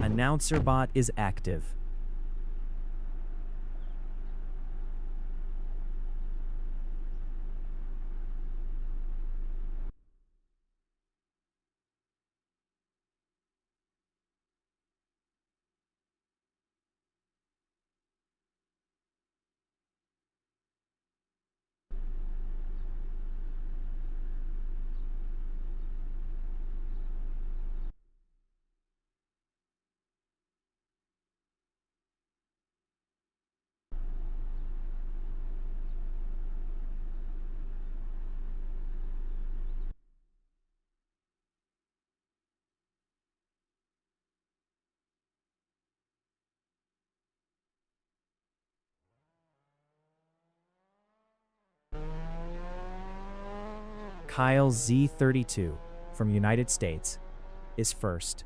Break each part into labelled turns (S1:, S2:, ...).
S1: Announcer bot is active. Kyle Z32 from United States is first.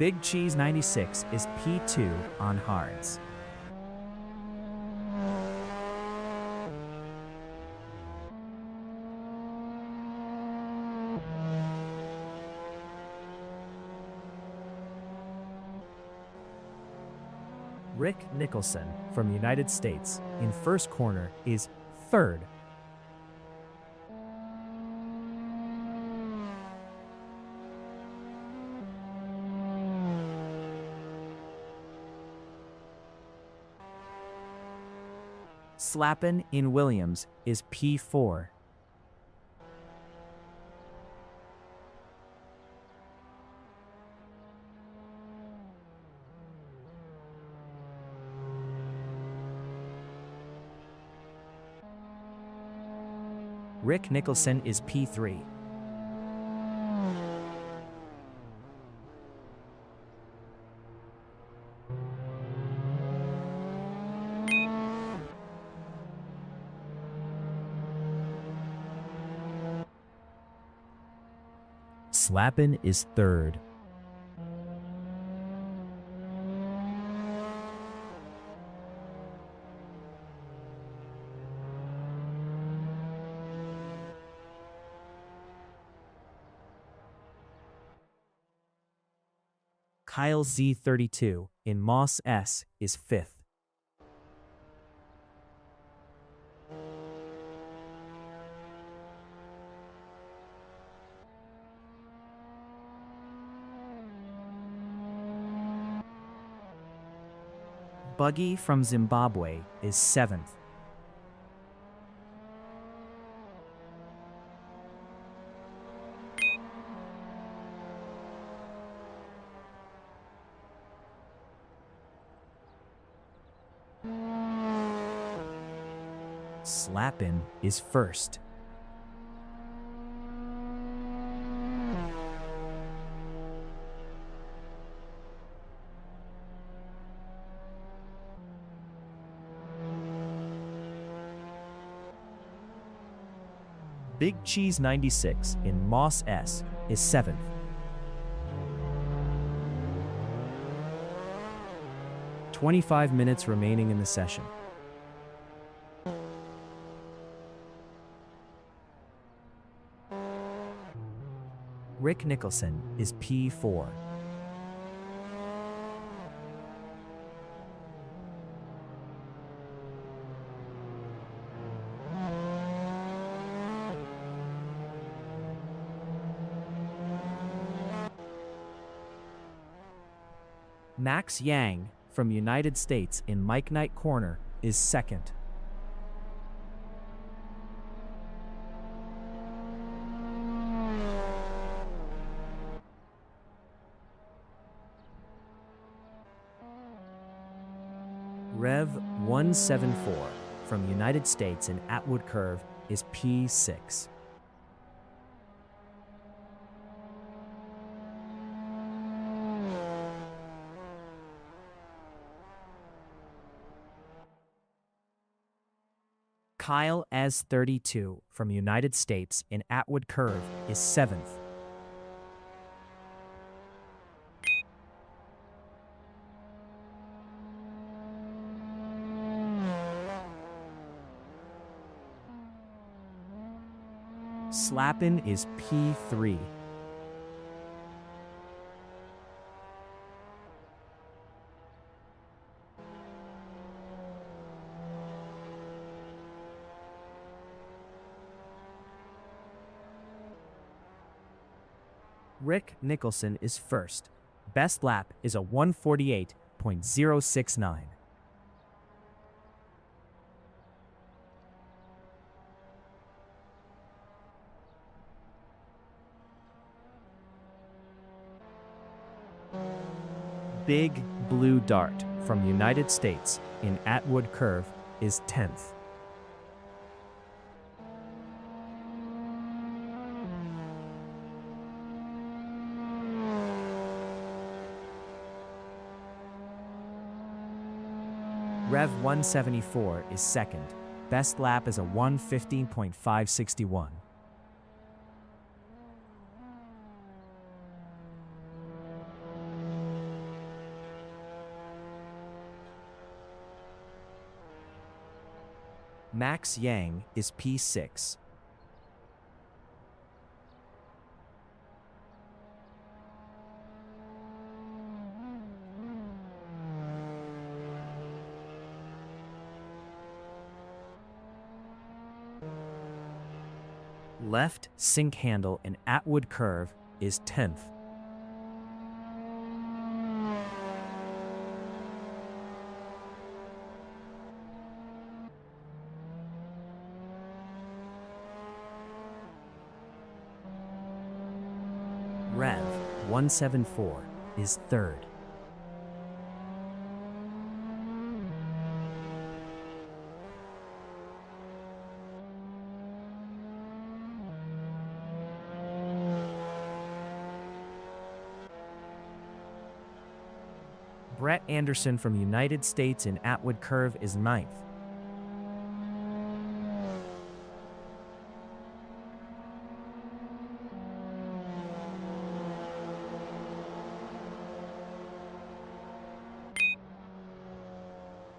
S1: Big Cheese 96 is P2 on hards. Rick Nicholson from United States in first corner is third. Slappin in Williams is P4. Rick Nicholson is P3. Slappin is third. Kyle Z32 in Moss S is fifth. Buggy from Zimbabwe is seventh. Slappin is first. Big Cheese 96 in Moss S is seventh. "25 minutes remaining in the session. Rick Nicholson is P4. Max Yang from United States in Mike Knight corner is second. Rev 174 from United States in Atwood Curve is P6. Kyle S32 from United States in Atwood Curve is 7th. Slappin is P3. Rick Nicholson is first. Best lap is a 148.069. Big Blue Dart from United States in Atwood Curve is 10th. Rev 174 is second. Best lap is a 115.561. Max Yang is P6. Left sink handle in Atwood Curve is 10th. Rev 174 is third. Brett Anderson from United States in Atwood Curve is 9th.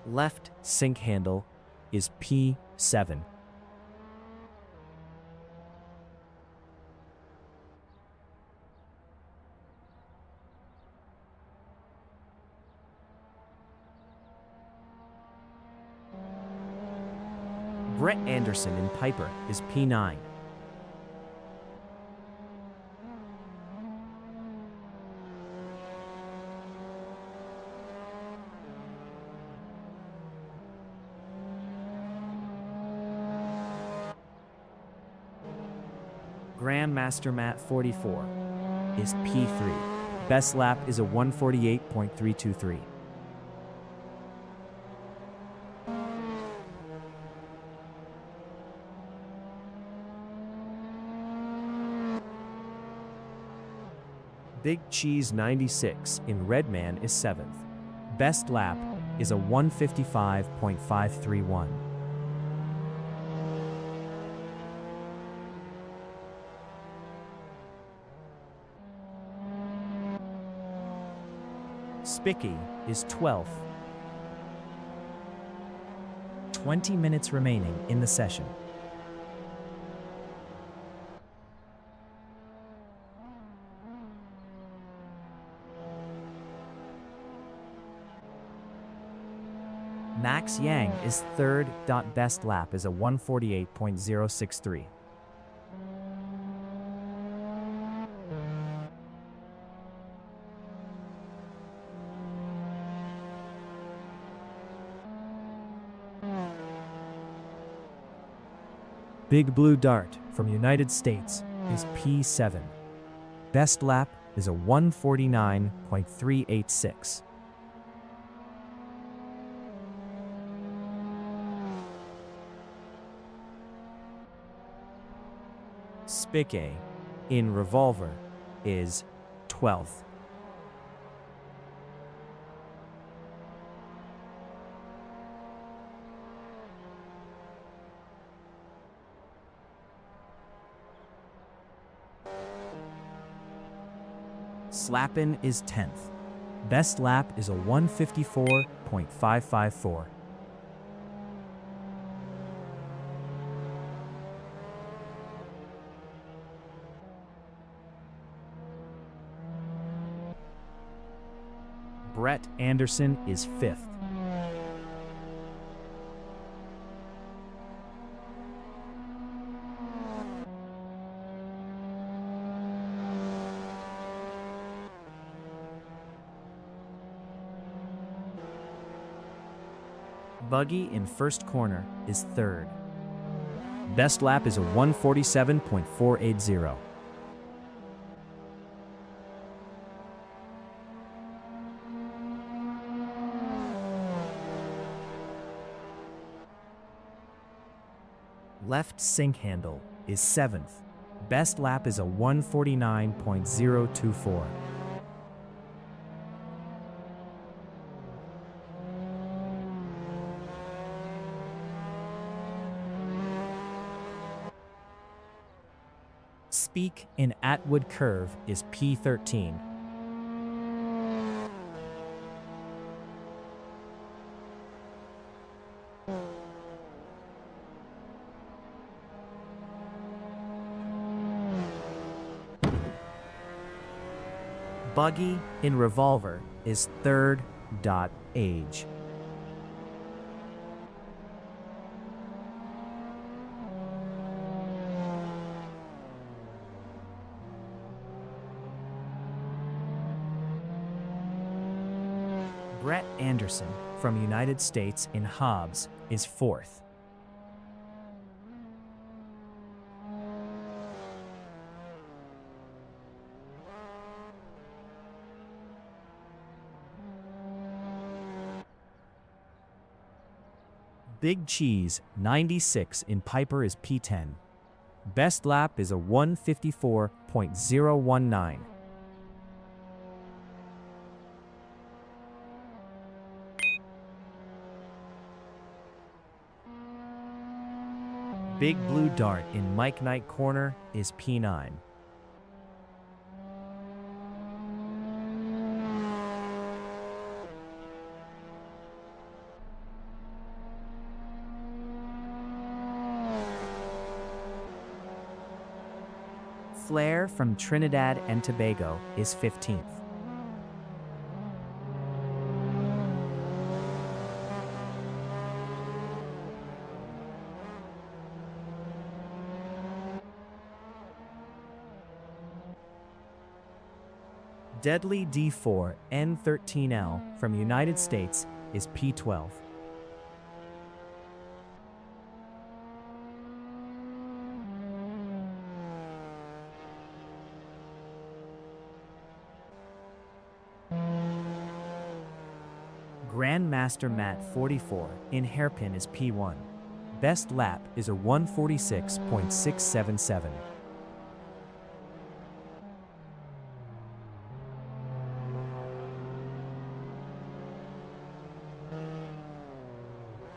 S1: Left sink handle is P7. Brett Anderson in Piper is P9. Grandmaster Matt 44 is P3. Best lap is a 148.323. Big Cheese 96 in Redman is 7th. Best lap is a 155.531. Spicky is 12th. 20 minutes remaining in the session. Max Yang is third. Best lap is a 148.063. Big Blue Dart from United States is P7. Best lap is a 149.386. Spique in revolver is 12th. Slappin is 10th. Best lap is a 154.554. Brett Anderson is 5th. Buggy in first corner is 3rd. Best lap is a 147.480. Left sink handle is 7th. Best lap is a 149.024. Speak in Atwood curve is P13. Buggy in revolver is 3rd. Age. Brett Anderson from United States in Hobbs is 4th. Big Cheese 96 in Piper is P10. Best lap is a 154.019. Big Blue Dart in Mike Knight corner is P9. Flair from Trinidad and Tobago is 15th. Deadly D4 N13L from United States is P12. Grandmaster Matt 44 in hairpin is P1. Best lap is a 146.677.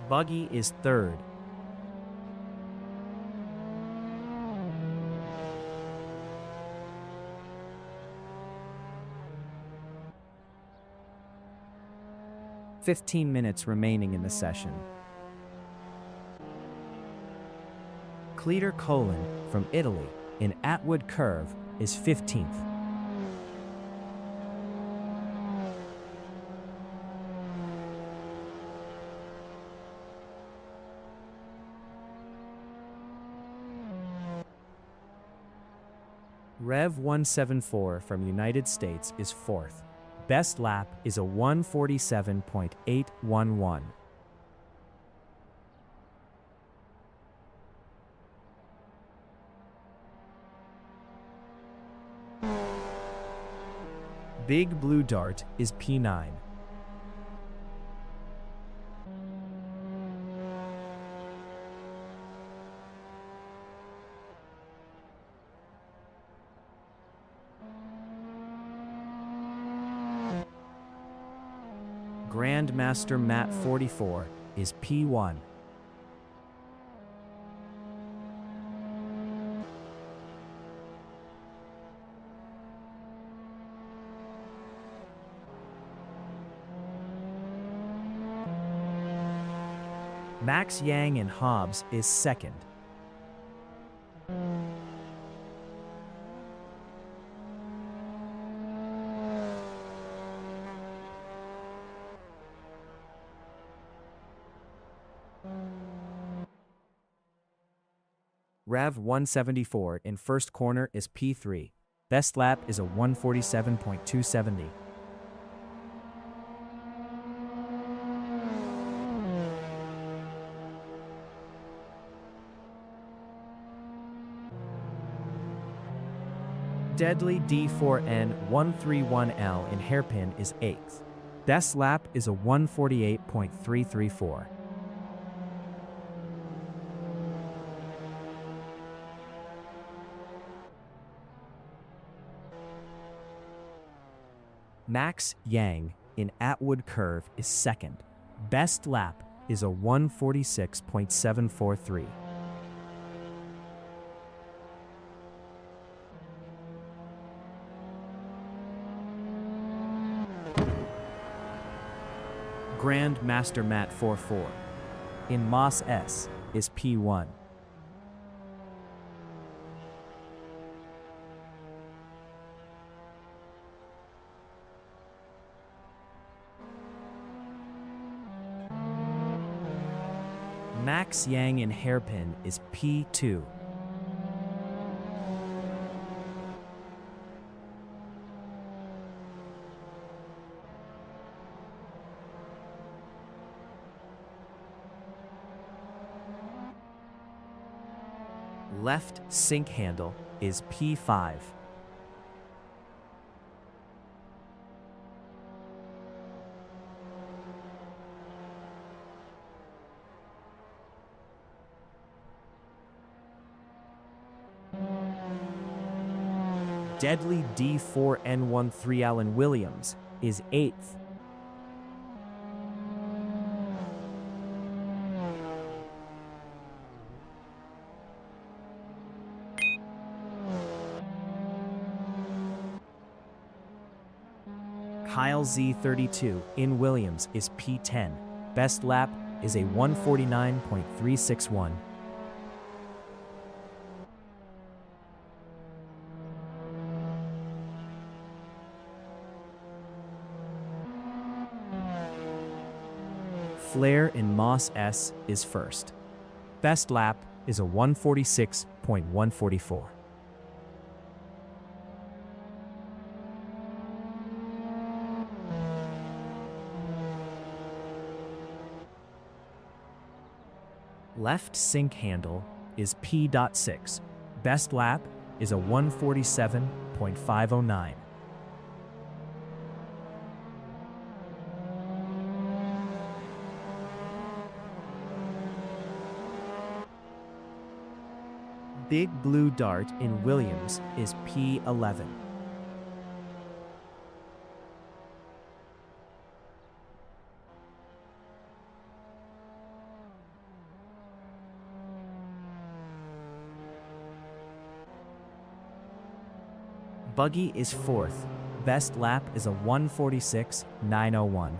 S1: Buggy is 3rd. "15 minutes remaining in the session." Cleater Colon from Italy in Atwood curve is 15th. Rev 174 from United States is 4th. Best lap is a 147.811. Big Blue Dart is P9. Grandmaster Mat 44 is P1. Max Yang and Hobbs is second. Rev 174 in first corner is P3. Best lap is a 147.270. Deadly D4N131L in hairpin is 8th. Best lap is a 148.334. Max Yang in Atwood Curve is second. Best lap is a 146.743. Grandmaster Mat 44 in Moss S is P1. Max Yang in hairpin is P2. Left sink handle is P5. Deadly D4N13 Allen Williams is 8th. Kyle Z32 in Williams is P10. Best lap is a 149.361. Flair in Moss S is first. Best lap is a 146.144. Left sink handle is P.6. Best lap is a 147.509. Big Blue Dart in Williams is P11. Buggy is fourth. Best lap is a 146.901.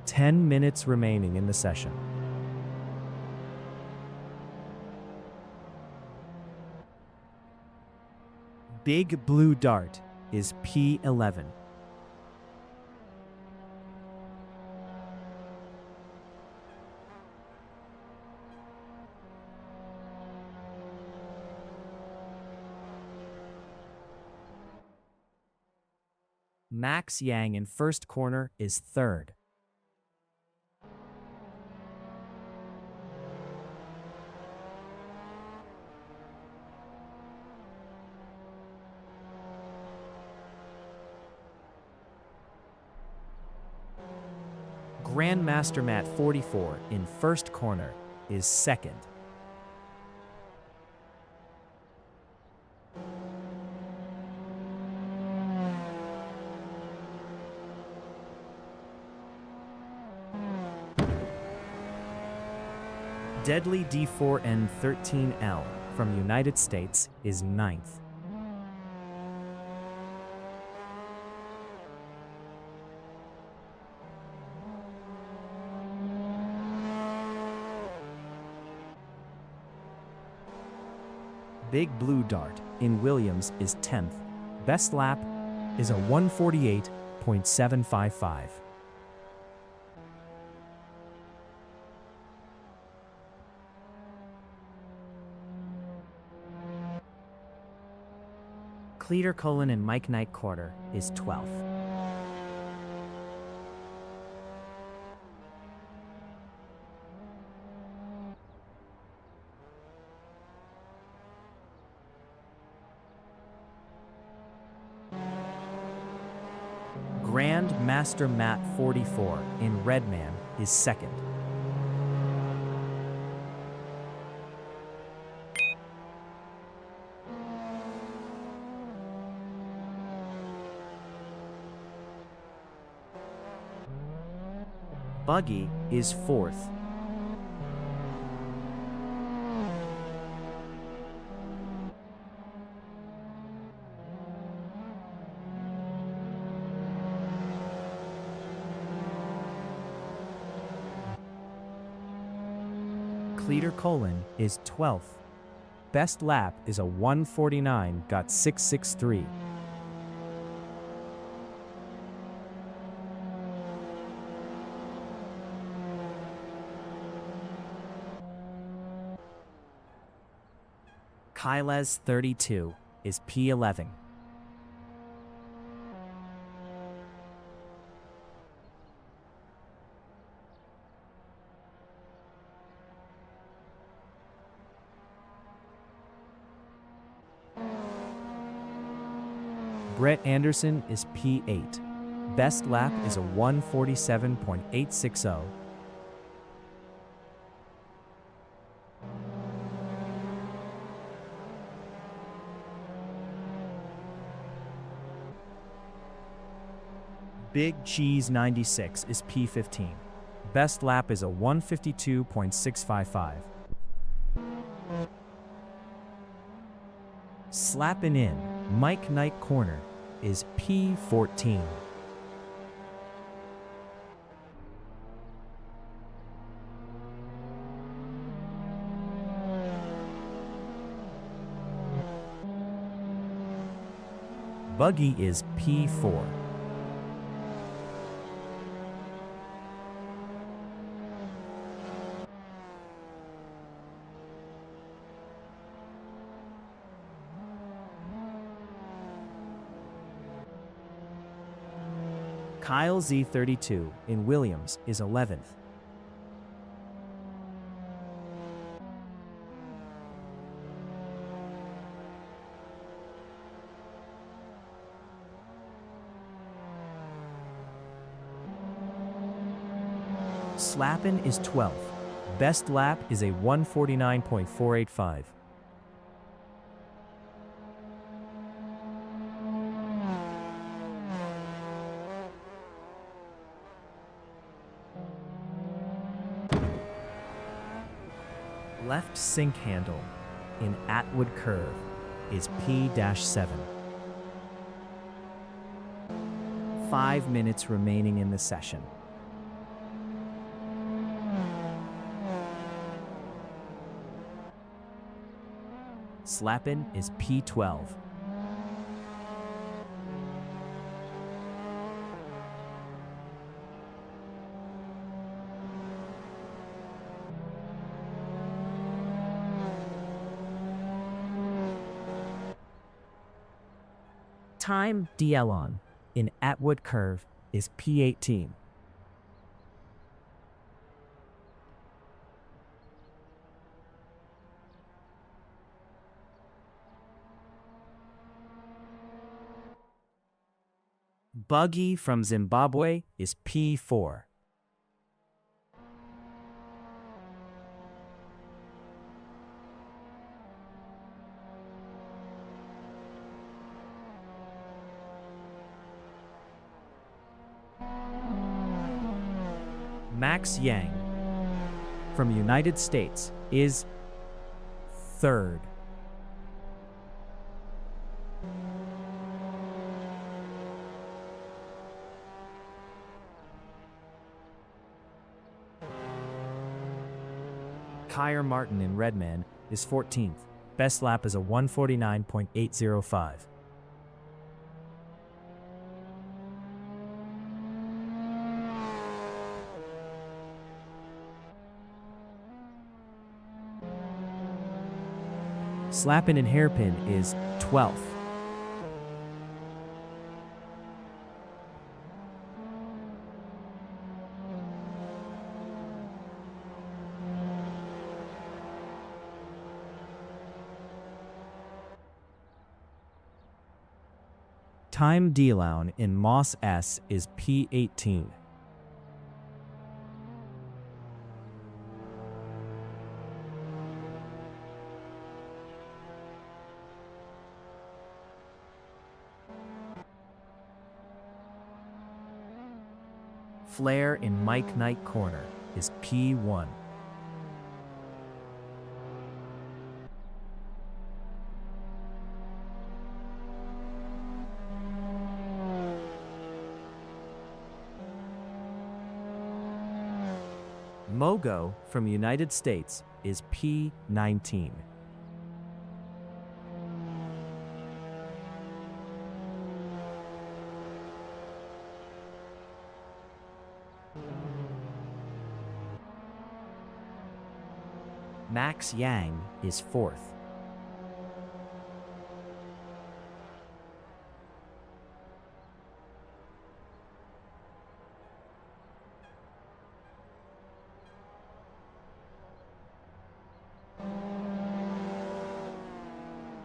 S1: 10 minutes remaining in the session. Big Blue Dart is P11. Max Yang in first corner is third. Grandmaster Mat 44 in first corner is second. Deadly D4N13L from United States is ninth. Big Blue Dart in Williams is 10th. Best lap is a 148.755. Cleater Colon and Mike Knight Quarter is 12th. Grand Master Matt 44 in Redman is second. Buggy is fourth. Cleater Colon is 12th. Best lap is a 149.663. Kyles 32 is P11. Brett Anderson is P8. Best lap is a 147.860. Big Cheese 96 is P15. Best lap is a 152.655. Slappin' in Mike Knight Corner is P14. Buggy is P4. Kyle Z32 in Williams is 11th. Slappin' is 12th. Best lap is a 149.485. Left sink handle in Atwood Curve is P-7. 5 minutes remaining in the session. Slappin' is P12. Time DL in Atwood Curve is P18. Buggy from Zimbabwe is P4. Max Yang from United States is third. Kyer Martin in Redman is 14th. Best lap is a 1:49.805. Slappin' and Hairpin is 12th. Time D-Lown in Moss S is P18. Flair in Mike Knight Corner is P1. Mogo from United States is P19. Max Yang is 4th.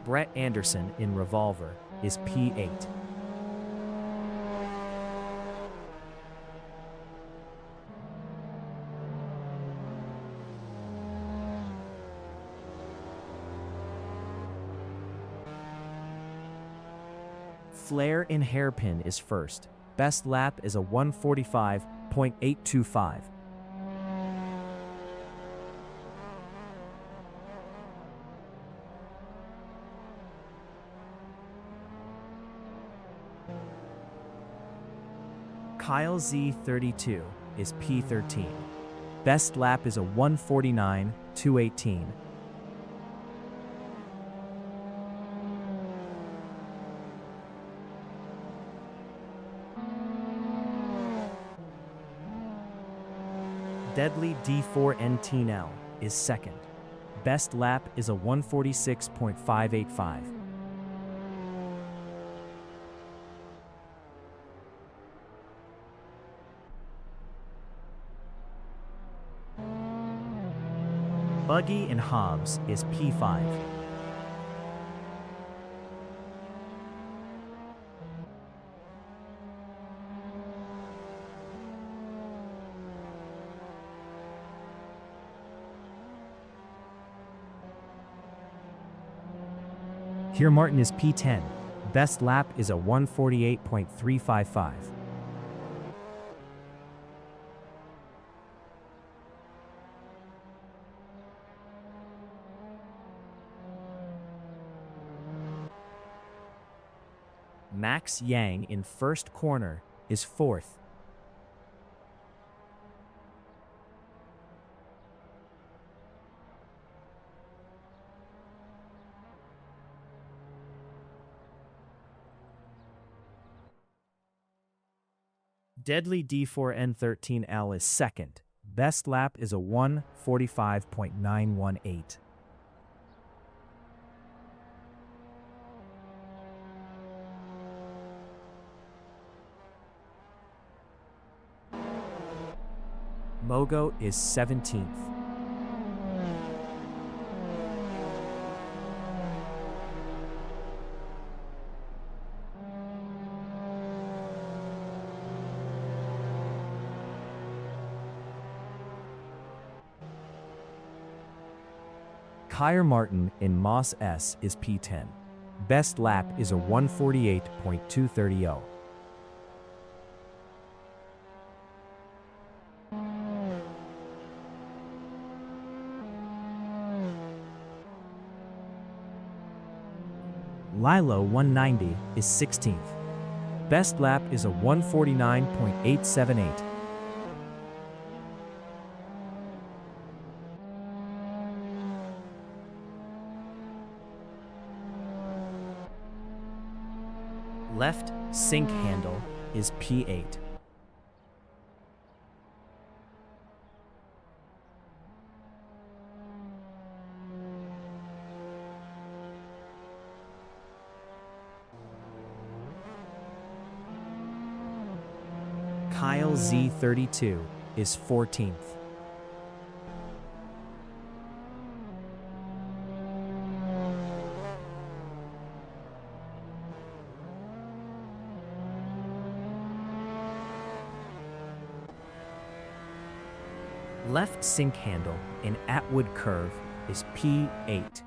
S1: Brett Anderson in Revolver is P8. Flair in Hairpin is first. Best lap is a 1:45.825. Kyle Z32 is P13. Best lap is a 1:49.218. Deadly D4N is second. Best lap is a 1:46.585. Buggy and Hobbs is P5. Here Martin is P10. Best lap is a 1:48.355. Max Yang in first corner is 4th. Deadly D4N13L is second. Best lap is a 1:45.918. Mogo is 17th. Kyer Martin in Moss S is P10. Best lap is a 1:48.230. Lilo 190 is 16th. Best lap is a 149.878. Left sink handle is P8. Kyle Z32 is 14th. Left sink handle in Atwood curve is P8.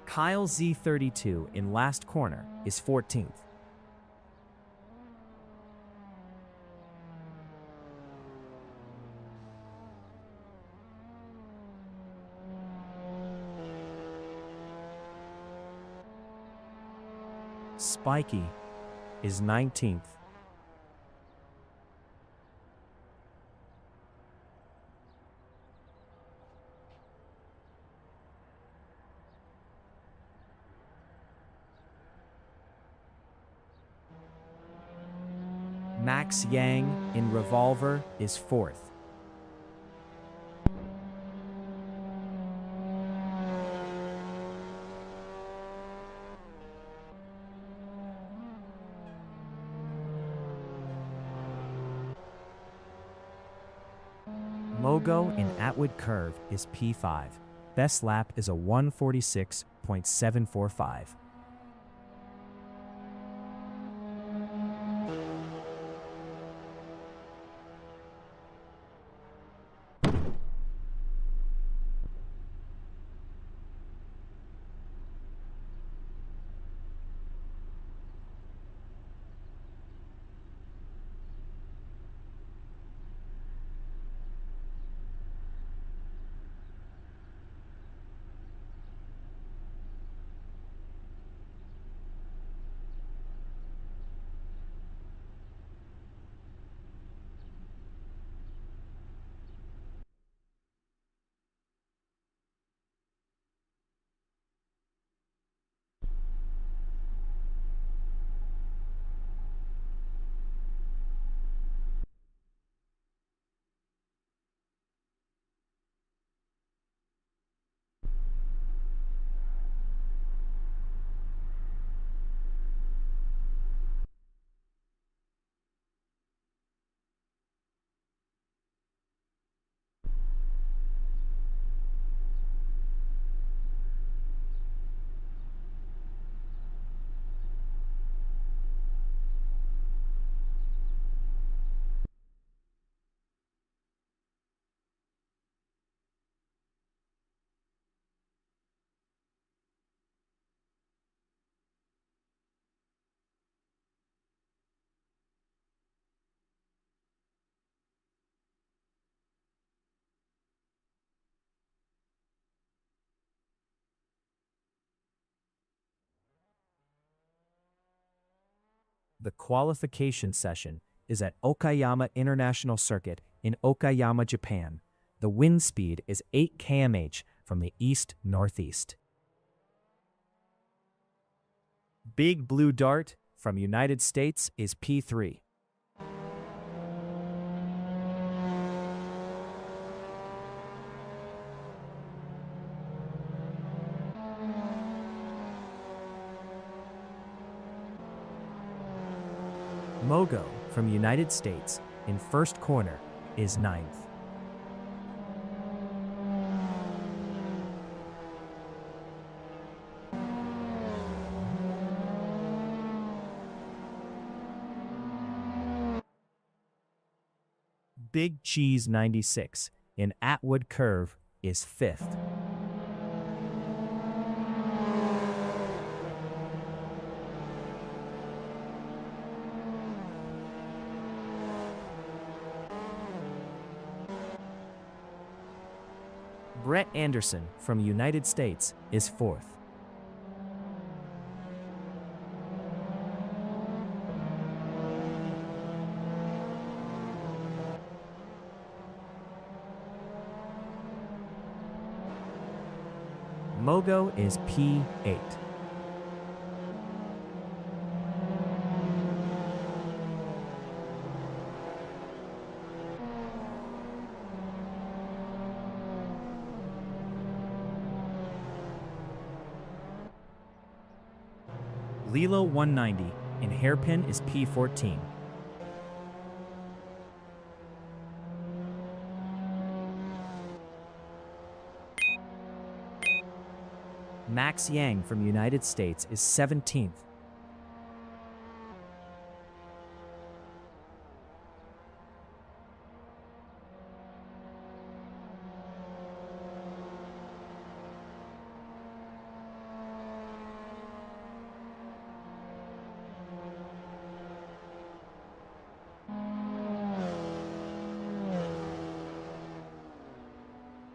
S1: Kyle Z32 in last corner is 14th. Spiky is 19th. Max Yang in Revolver is 4th. Mogo in Atwood curve is P5. Best lap is a 146.745. The qualification session is at Okayama International Circuit in Okayama, Japan. The wind speed is 8 km/h from the east-northeast. Big Blue Dart from United States is P3. Mogo from United States in first corner is 9th. Big Cheese 96 in Atwood curve is 5th. Brett Anderson from United States is fourth. Mogo is P8. Lilo 190 in hairpin is P14. Max Yang from United States is 17th.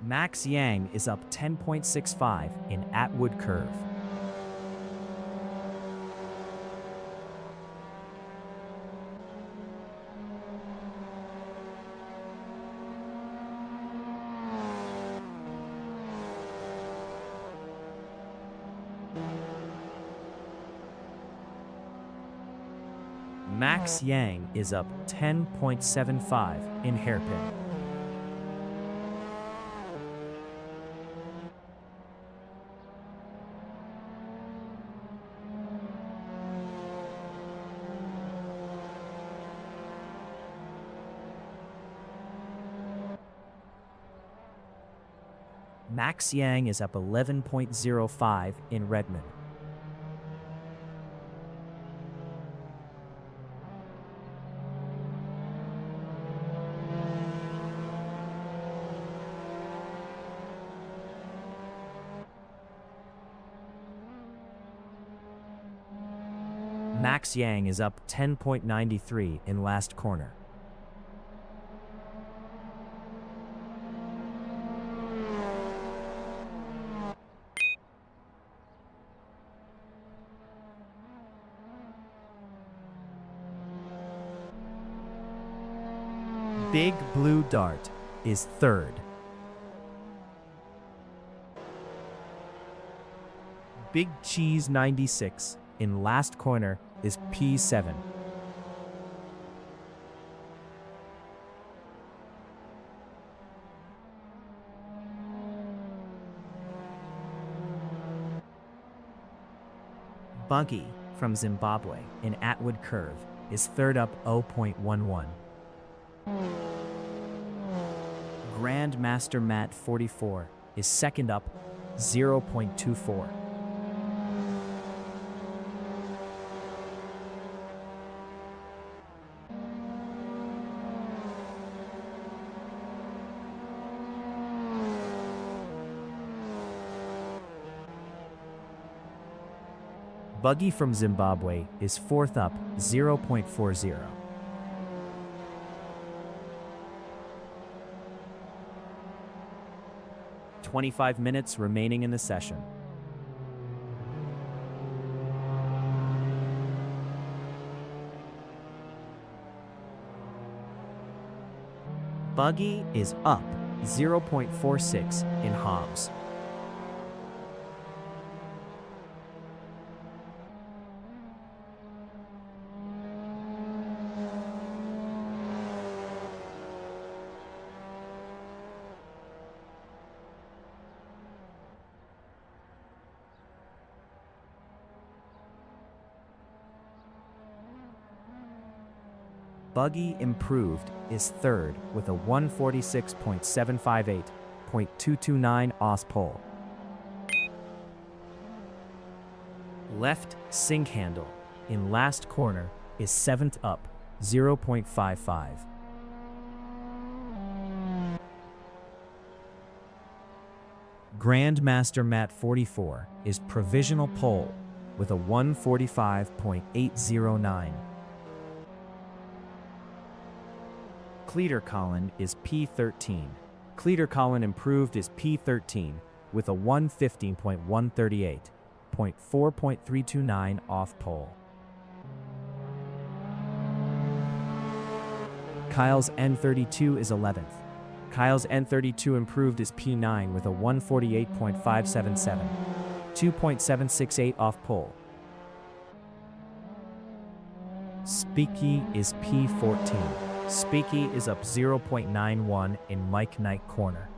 S1: Max Yang is up 10.65 in Atwood Curve. Max Yang is up 10.75 in hairpin. Max Yang is up 11.05 in Redmond. Max Yang is up 10.93 in last corner. Big Blue Dart is third. Big Cheese 96 in last corner is P7. Buggy from Zimbabwe in Atwood Curve is third up 0.11. Grandmaster Matt 44 is second up 0.24. Buggy from Zimbabwe is fourth up 0.40. 25 minutes remaining in the session. Buggy is up 0.46 in Hobbs. Buggy Improved is third with a 146.758, .229 os pole. Left Sink Handle in last corner is seventh up 0.55. Grandmaster Matt 44 is provisional pole with a 145.809. Cleater Colin is P13. Cleater Colin improved is P13 with a 115.138, 0.4.329 off pole. Kyle's N32 is 11th. Kyle's N32 improved is P9 with a 148.577, 2.768 off pole. Speaky is P14. Speaky is up 0.91 in Mike Knight corner.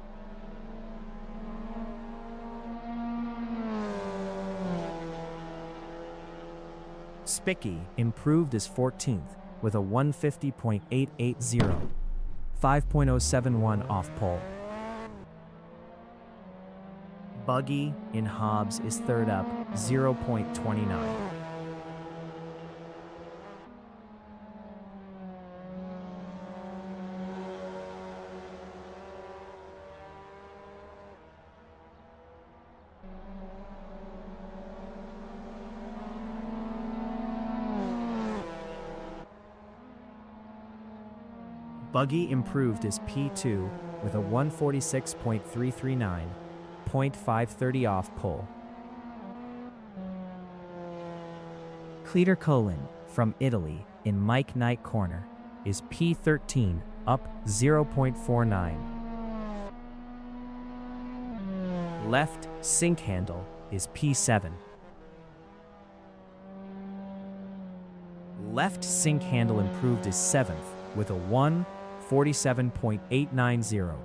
S1: Spicky improved is 14th with a 150.880, 5.071 off pole. Buggy in Hobbs is third up 0.29. Buggy improved is P2 with a 146.339, 0.530 off pole. Cleater Colin from Italy in Mike Knight corner is P13 up 0.49. Left sink handle is P7. Left sink handle improved is 7th with a 147.890,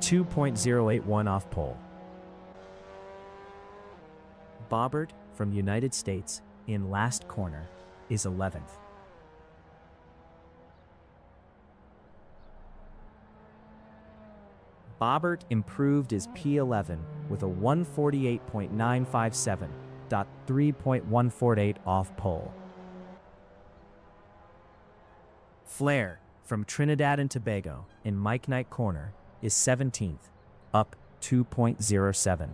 S1: 2.081 off pole. Bobbert from United States in last corner is 11th. Bobbert improved is P11 with a 148.957, 3.148 off pole. Flair from Trinidad and Tobago in Mike Knight corner is 17th, up 2.07.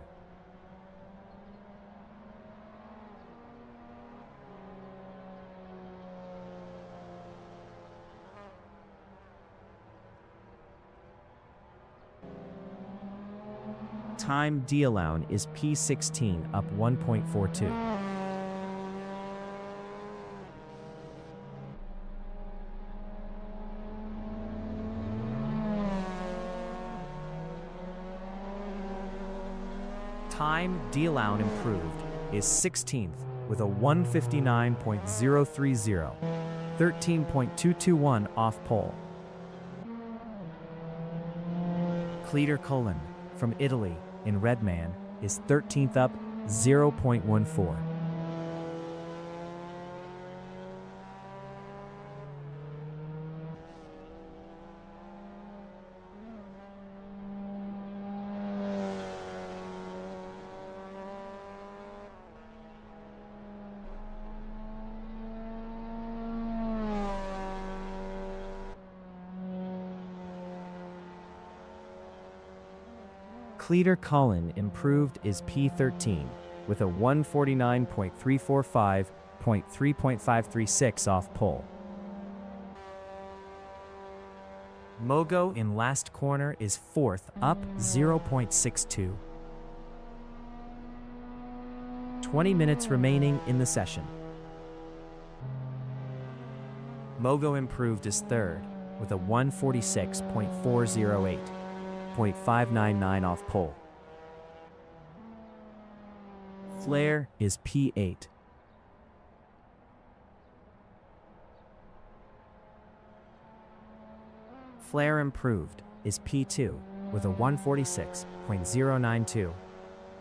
S1: Time Dialown is P16 up 1.42. Time Dialown improved is 16th with a 159.030, 13.221 off pole. Cleater Colin from Italy in Redman is 13th up 0.14. Cleater Colin improved is P13 with a 149.345, 3.536 off pole. Mogo in last corner is 4th up 0.62. 20 minutes remaining in the session. Mogo improved is 3rd with a 146.408. 0.599 off pole. Flair is P8. Flair improved is P2 with a 146.092,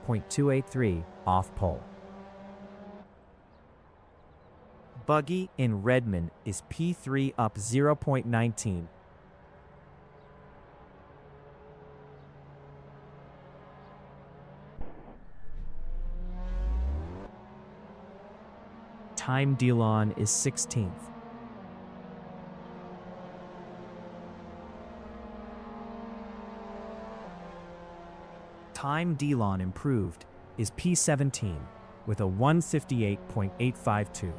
S1: 0.283 off pole. Buggy in Redmond is P3 up 0.19. Time Dialown is 16th. Time Dialown improved is P17 with a 158.852,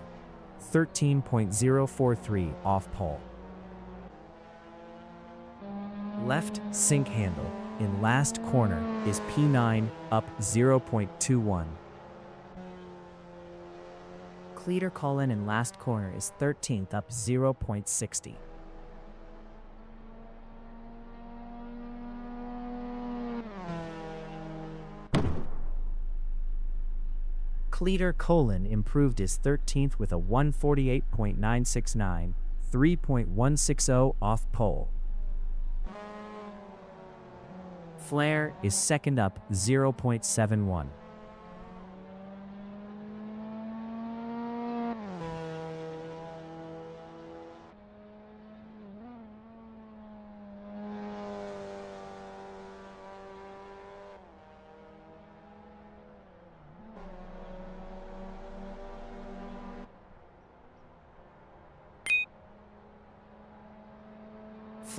S1: 13.043 off pole. Left sink handle in last corner is P9, up 0.21. Cleater Cullen in last corner is 13th, up 0.60. Cleater Cullen improved is 13th with a 148.969, 3.160 off pole. Flair is second, up 0.71.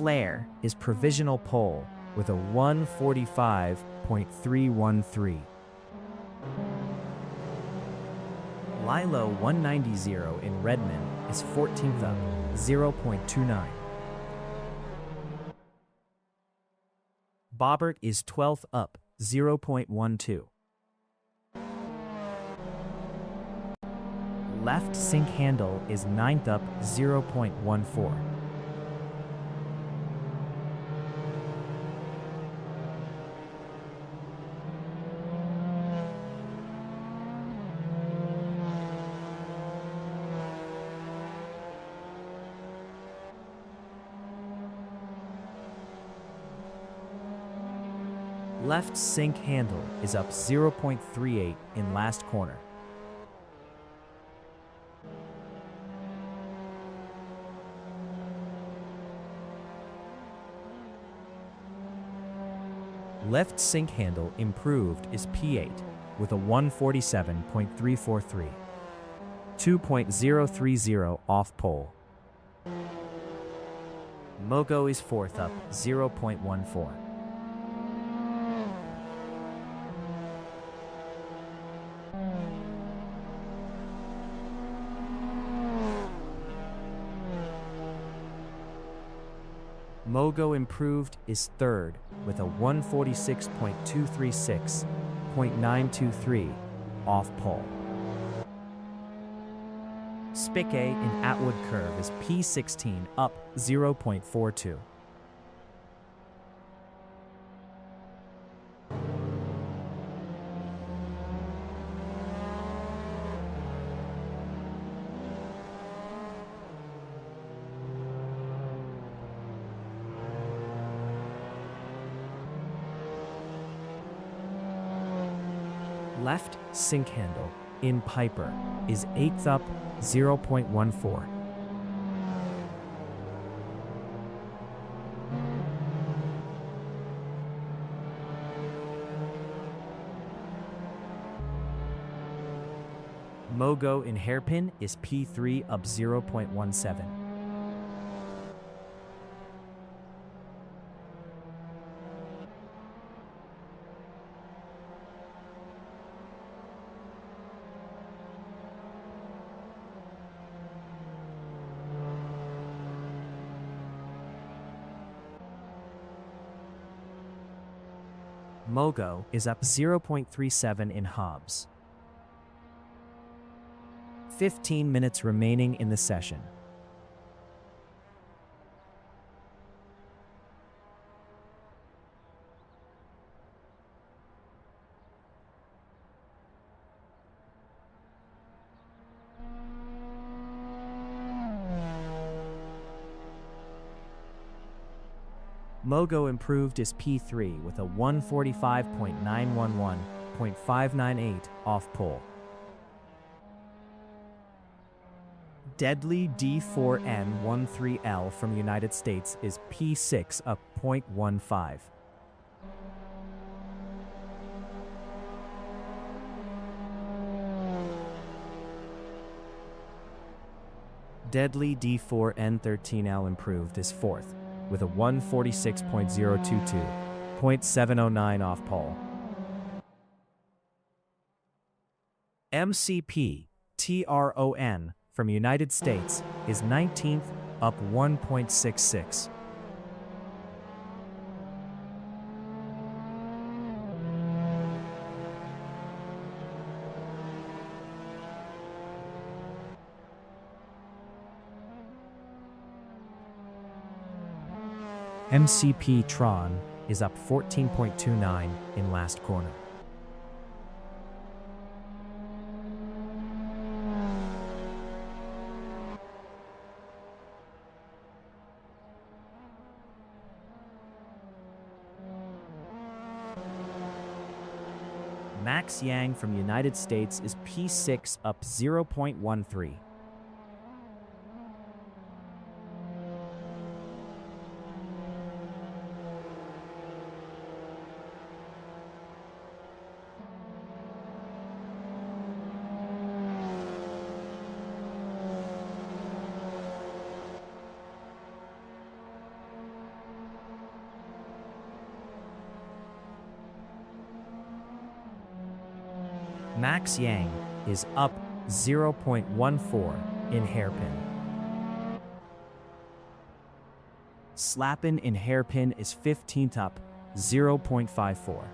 S1: Flair is provisional pole with a 145.313. Lilo 190 in Redmond is 14th, up 0.29. Bobbert is 12th, up 0.12. Left sink handle is 9th, up 0.14. Left sink handle is up 0.38 in last corner. Left sink handle improved is P8 with a 147.343, 2.030 off pole. Mogo is 4th, up 0.14. Mogo improved is 3rd with a 146.236.923 off pole. Spicke in Atwood Curve is P16, up 0.42. Left sink handle in Piper is 8th, up 0.14. Mogo in Hairpin is P3, up 0.17. Mogo is up 0.37 in Hobbs. 15 minutes remaining in the session. Mogo improved is P3 with a 145.911.598 off pole. Deadly D4N13L from United States is P6, up 0.15. Deadly D4N13L improved is 4th with a 146.022.709 off pole. MCP TRON from United States is 19th, up 1.66. MCP Tron is up 14.29 in last corner. Max Yang from United States is P6 up 0.13. Max Yang is up 0.14 in hairpin. Slappin in hairpin is 15th up 0.54.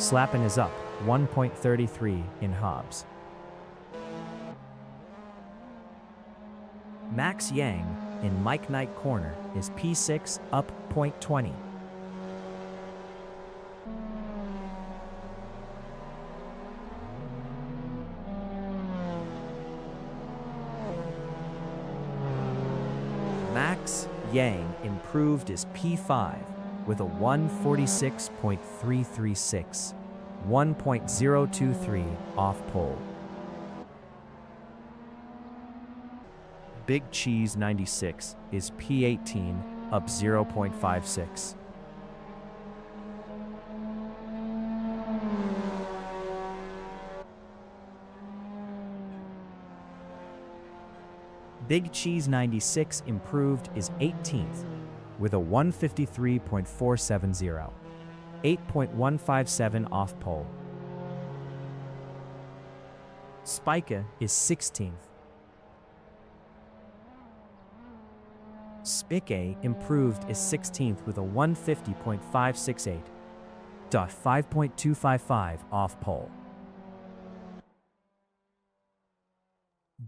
S1: Slappin is up 1.33 in Hobbs. Max Yang in Mike Knight corner is P6 up 0.20. Max Yang improved is P5 with a 146.336, 1.023 off pole. Big Cheese 96 is P18 up 0.56. Big Cheese 96 improved is 18th with a 153.470, 8.157 off pole. Spica is 16th. Spica improved is 16th with a 150.568, 5.255 off pole.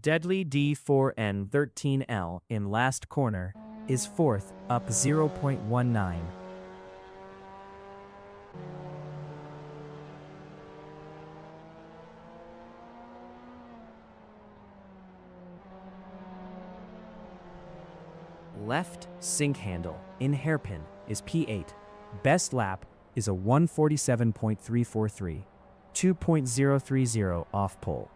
S1: Deadly D4N13L in last corner is 4th up 0.19. Left sink handle in hairpin is P8. Best lap is a 147.343, 2.030 off pole.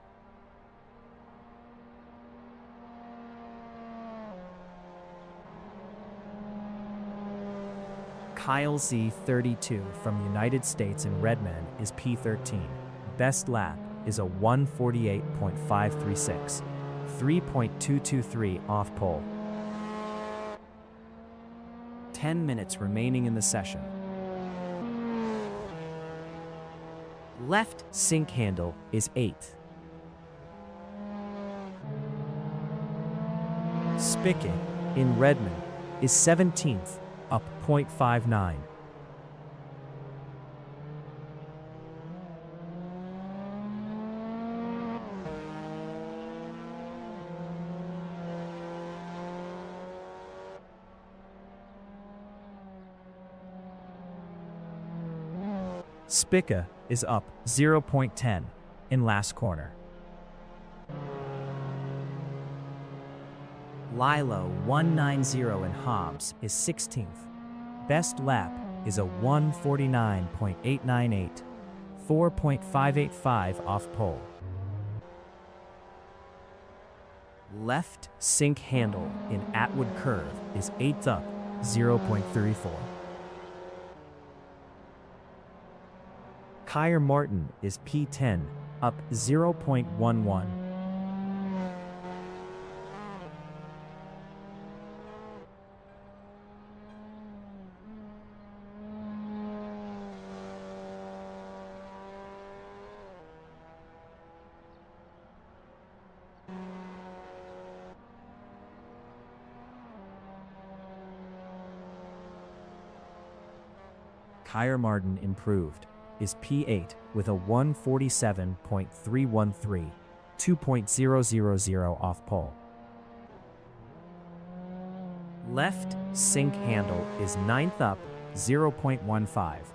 S1: Kyle Z32 from United States in Redman is P13. Best lap is a 148.536, 3.223 off pole. 10 minutes remaining in the session. Left sink handle is 8th. Spigot in Redmond is 17th, up 0.59. Spica is up 0.10 in last corner. Lilo 190 in Hobbs is 16th. Best lap is a 149.898, 4.585 off pole. Left sink handle in Atwood Curve is 8th up 0.34. Kyer Martin is P10 up 0.11. Kyer Martin improved, is P8 with a 147.313, 2.000 off pole. Left sink handle is 9th up, 0.15.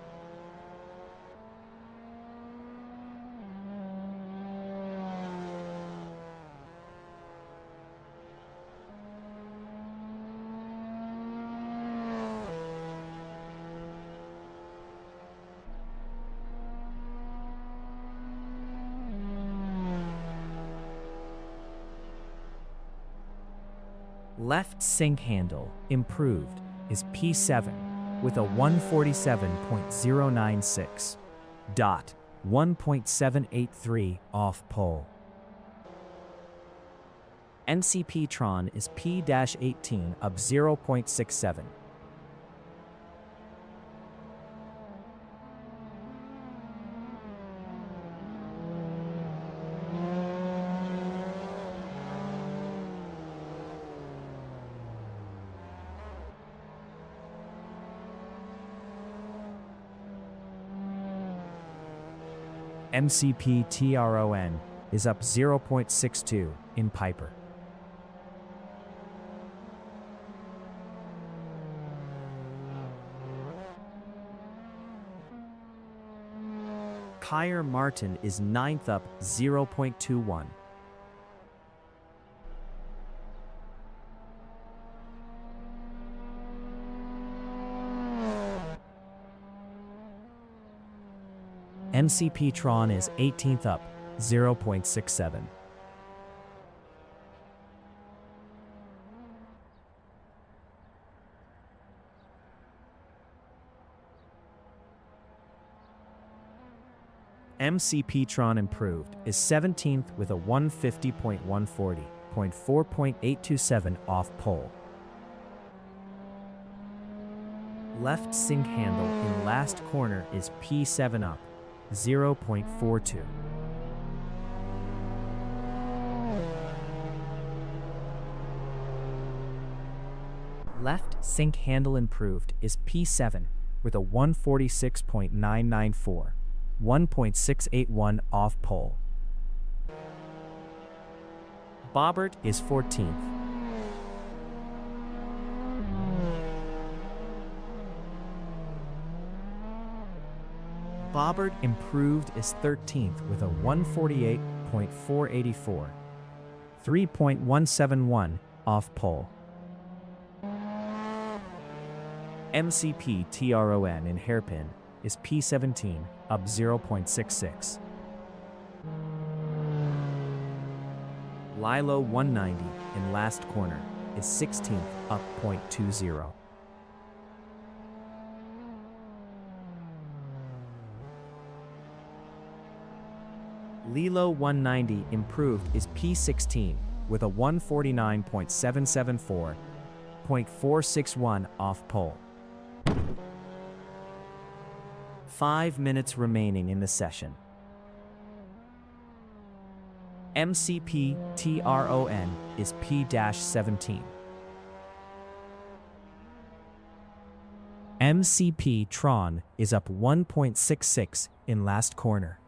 S1: Left sink handle improved is P7 with a 147.096, 1.783 off pole. MCP Tron is P-18 up 0.67. MCP TRON is up 0.62 in Piper. Kyer Martin is 9th up 0.21. MCP Tron is 18th up 0.67. MCP Tron improved is 17th with a 150.140, 4.827 off pole. Left sink handle in last corner is P7 up 0.42. Left sink handle improved is P7 with a 146.994, 1.681 off pole. Bobbert is 14th. Bobbert improved is 13th with a 148.484, 3.171 off pole. MCP TRON in hairpin is P17 up 0.66. Lilo 190 in last corner is 16th up 0.20. Lilo 190 improved is P16 with a 149.774, 0.461 off pole. 5 minutes remaining in the session. MCP TRON is P-17. MCP Tron is up 1.66 in last corner.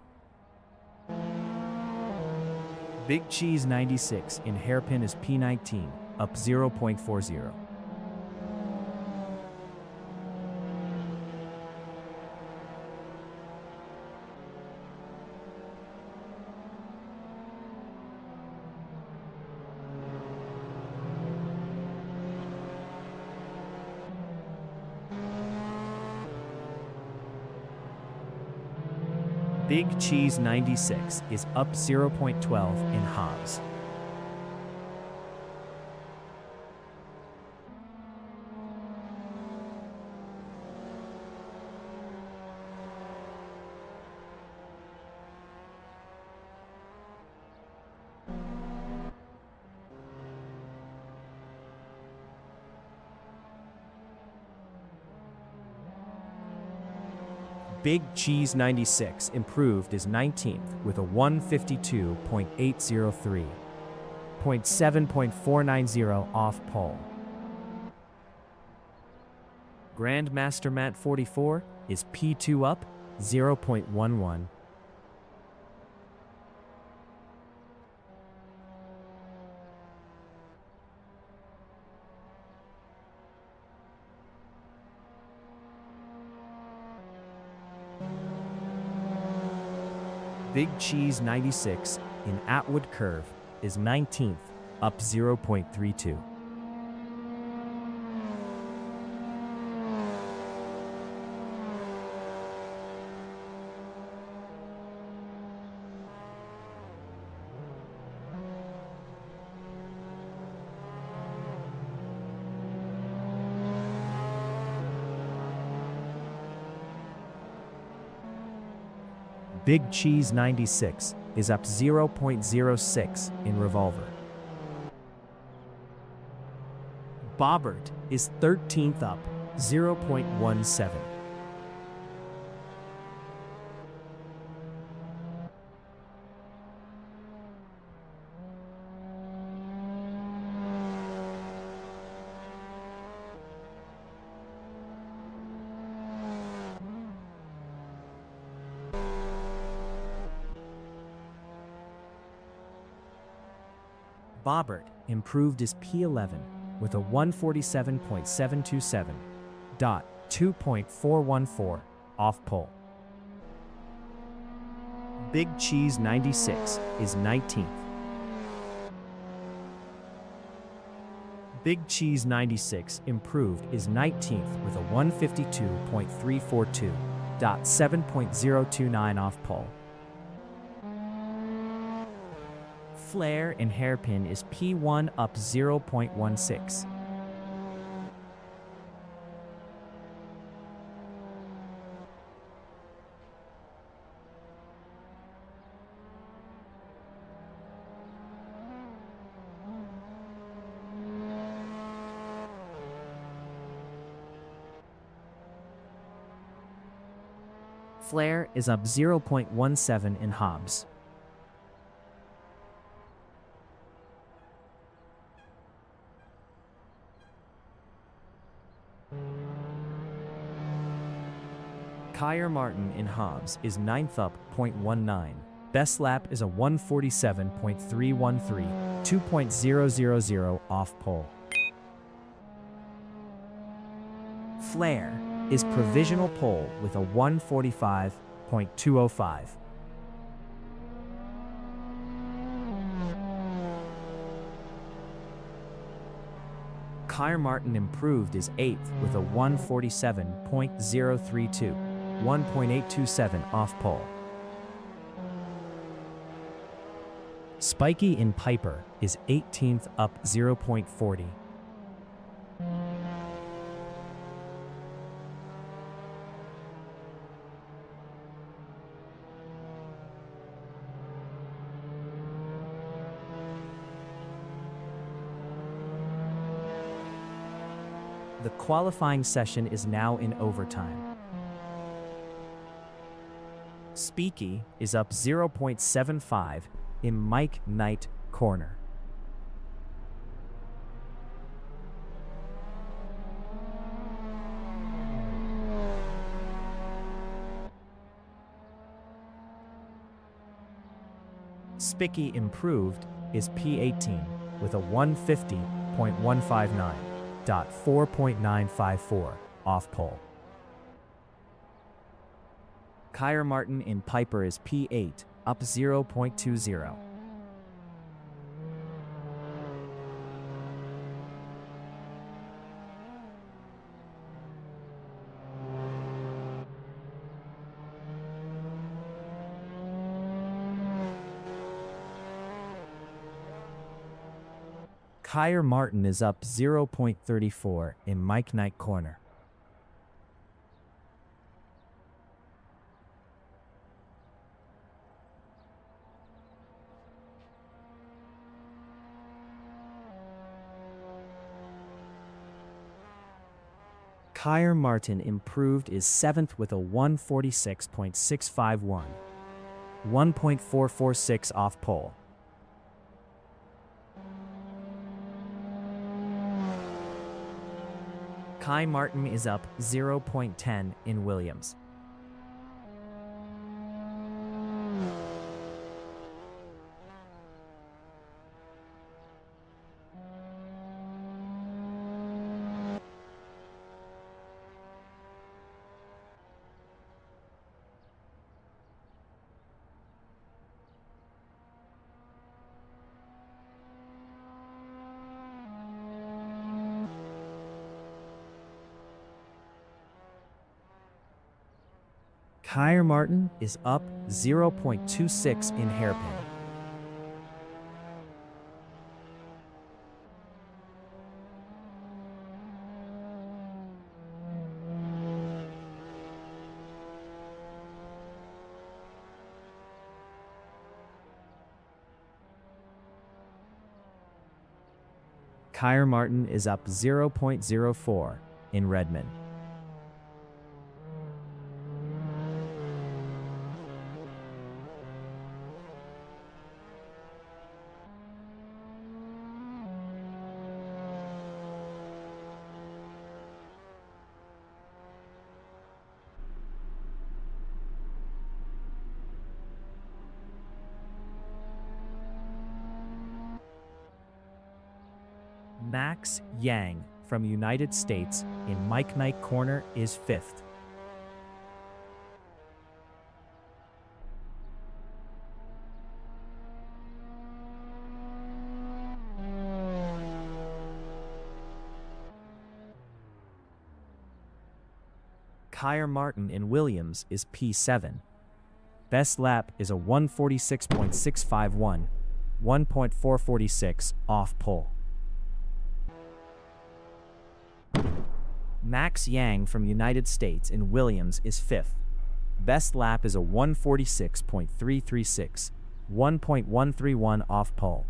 S1: Big Cheese 96 in hairpin is P19, up 0.40. Big Cheese 96 is up 0.12 in Hobbs. Big Cheese 96 improved is 19th with a 152.803, 7.490 off pole. Grandmaster Matt 44 is P2 up 0.11. Big Cheese 96 in Atwood Curve is 19th, up 0.32. Big Cheese 96 is up 0.06 in Revolver. Bobbert is 13th, up 0.17. Bobbert improved his P11 with a 147.727, 2.414 off pole. Big Cheese 96 is 19th. Big Cheese 96 improved is 19th with a 152.342, 7.029 off pole. Flair and Hairpin is P1 up 0.16. Flair is up 0.17 in Hobbs. Kyer Martin in Hobbs is 9th, up 0.19. Best lap is a 147.313, 2.000 off pole. Flair is provisional pole with a 145.205. Kyer Martin improved is 8th with a 147.032, 1.827 off pole. Spiky in Piper is 18th, up 0.40. The qualifying session is now in overtime. Speaky is up 0.75 in Mike Knight corner. Spicky improved is P18 with a 150.159, 4.954 off pole. Kyer Martin in Piper is P8, up 0.20. Kyer Martin is up 0.34 in Mike Knight corner. Kyer Martin improved is 7th with a 146.651, 1.446 off pole. Kai Martin is up 0.10 in Williams. Kai Martin is up 0.26 in hairpin. Kai Martin is up 0.04 in Redmond. Max Yang from United States in Mike Knight corner is 5th. Kai Martin in Williams is P7. Best lap is a 146.651, 1.446 off pole. Max Yang from United States in Williams is 5th. Best lap is a 146.336, 1.131 off pole.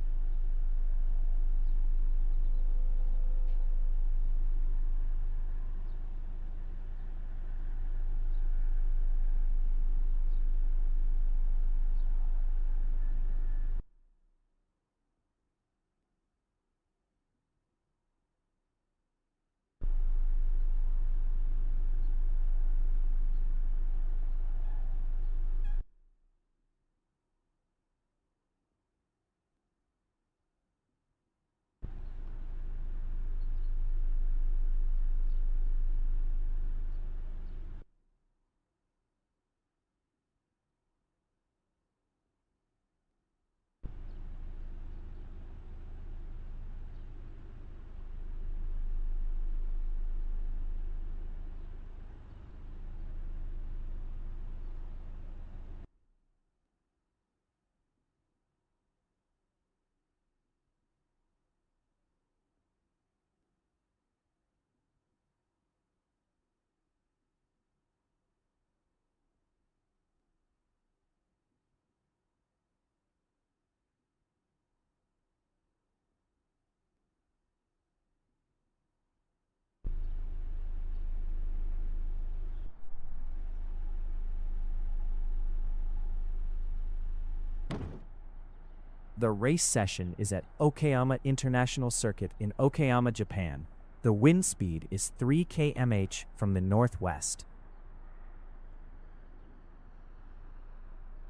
S1: The race session is at Okayama International Circuit in Okayama, Japan. The wind speed is 3 km/h from the northwest.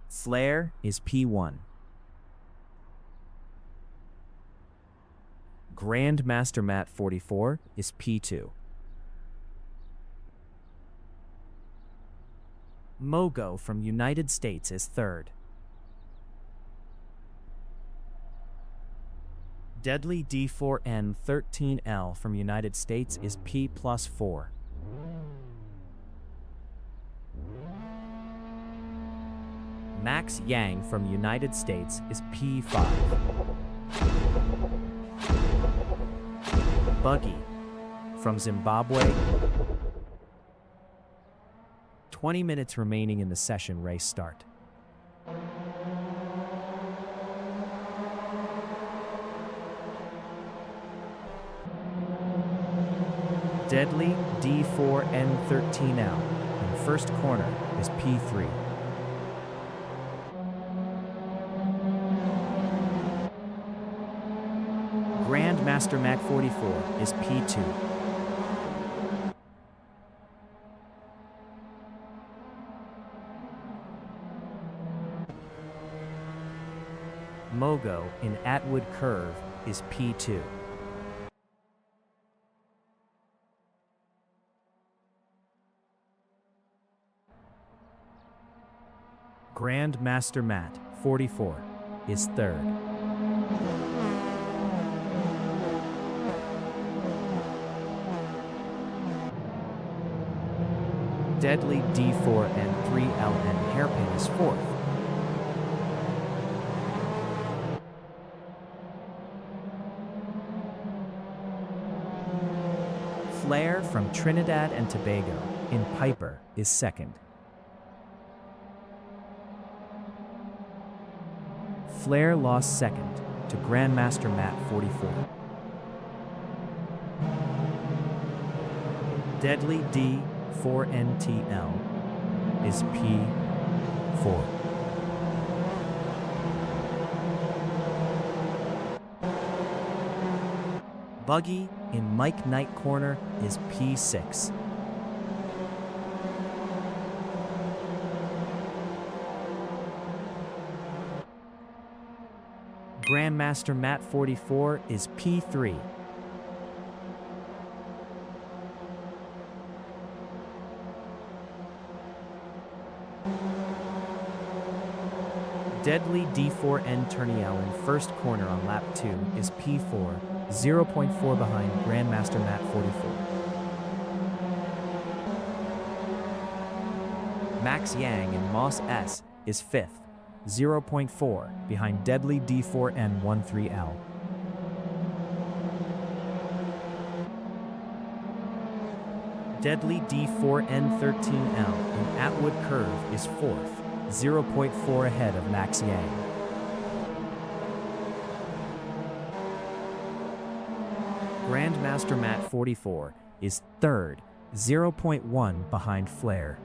S1: Flare is P1. Grandmaster Mat 44 is P2. Mogo from United States is 3rd. Deadly D4N13L from United States is P+4. Max Yang from United States is P5. Buggy from Zimbabwe. 20 minutes remaining in the session race start. Deadly D4N13L in first corner is P3. Grandmaster Mac 44 is P2. Mogo in Atwood Curve is P2. Grandmaster Matt, 44, is third. Deadly D4 and 3LN Hairpin is fourth. Flair from Trinidad and Tobago in Piper is second. Flair lost second to Grandmaster Matt, 44. Deadly D 4NTL is P4. Buggy in Mike Knight Corner is P6. Grandmaster Matt, 44, is P3. Deadly D4N Turniel in first corner on lap 2 is P4, 0.4 behind Grandmaster Matt, 44. Max Yang in Moss S is 5th, 0.4 behind Deadly D4N 13L. Deadly D4N 13L in Atwood Curve is 4th, 0.4 ahead of Max Yang. Grandmaster Matt, 44, is 3rd, 0.1 behind Flair.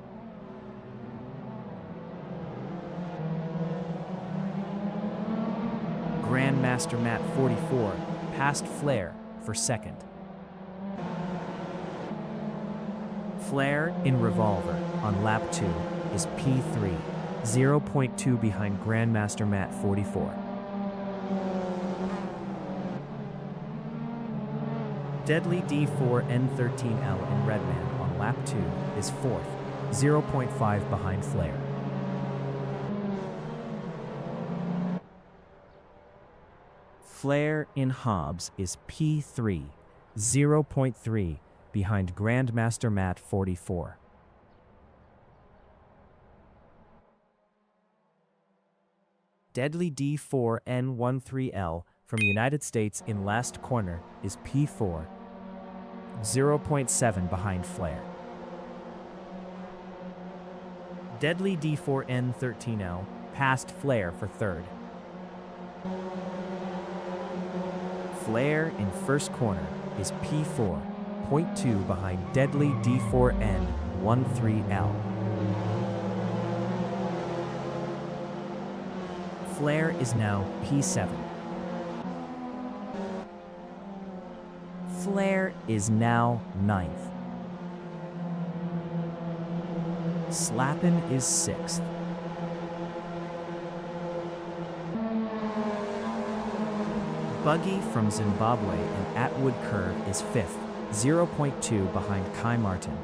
S1: Grandmaster Matt, 44, passed Flair for 2nd. Flair in Revolver on lap 2 is P3, 0.2 behind Grandmaster Matt, 44. Deadly D4N13L in Redman on lap 2 is 4th, 0.5 behind Flair. Flair in Hobbs is P3, 0.3 behind Grandmaster Matt, 44. Deadly D4N13L from United States in last corner is P4, 0.7 behind Flair. Deadly D4N13L passed Flair for 3rd. Flair in first corner is P4, 0.2 behind Deadly D4N13L. Flair is now P7. Flair is now 9th. Slappin is 6th. Buggy from Zimbabwe in Atwood Curve is 5th, 0.2 behind Kai Martin.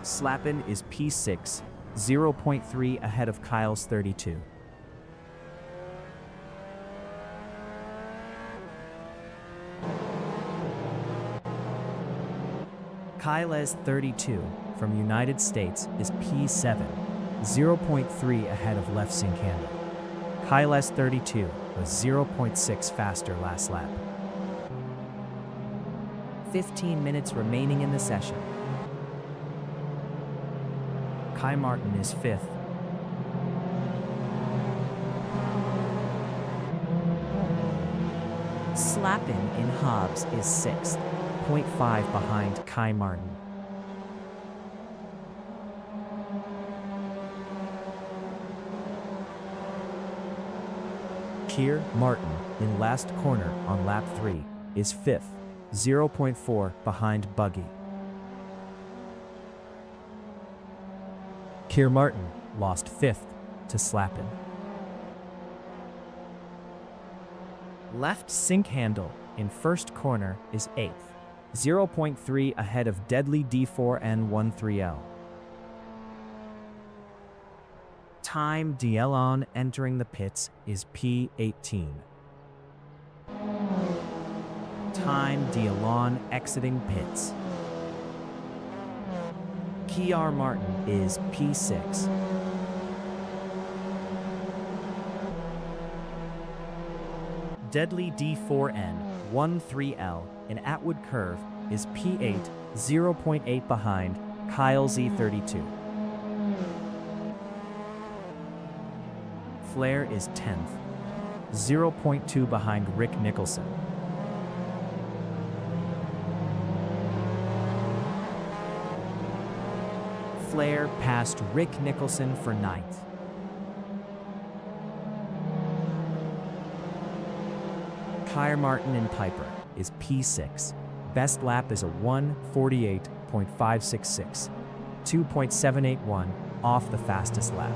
S1: Slappin is P6, 0.3 ahead of Kyle's 32. Kyle's 32 from United States is P7, 0.3 ahead of Left Sinkanda. Kyle's 32 was 0.6 faster last lap. 15 minutes remaining in the session. Kai Martin is 5th. Slappin in Hobbs is 6th, 0.5 behind Kai Martin. Keir Martin in last corner on lap 3 is 5th, 0.4 behind Buggy. Keir Martin lost 5th to Slappin. Left sink handle in first corner is 8th, 0.3 ahead of Deadly D4N13L. Time D'Elon entering the pits is P18. Time D'Elon exiting pits. Keir Martin is P6. Deadly D4N13L in Atwood Curve is P8, 0.8 behind Kyle Z32. Flair is 10th, 0.2 behind Rick Nicholson. Flair passed Rick Nicholson for 9th. Keir Martin and Piper is P6. Best lap is a 1:48.566, 2.781 off the fastest lap.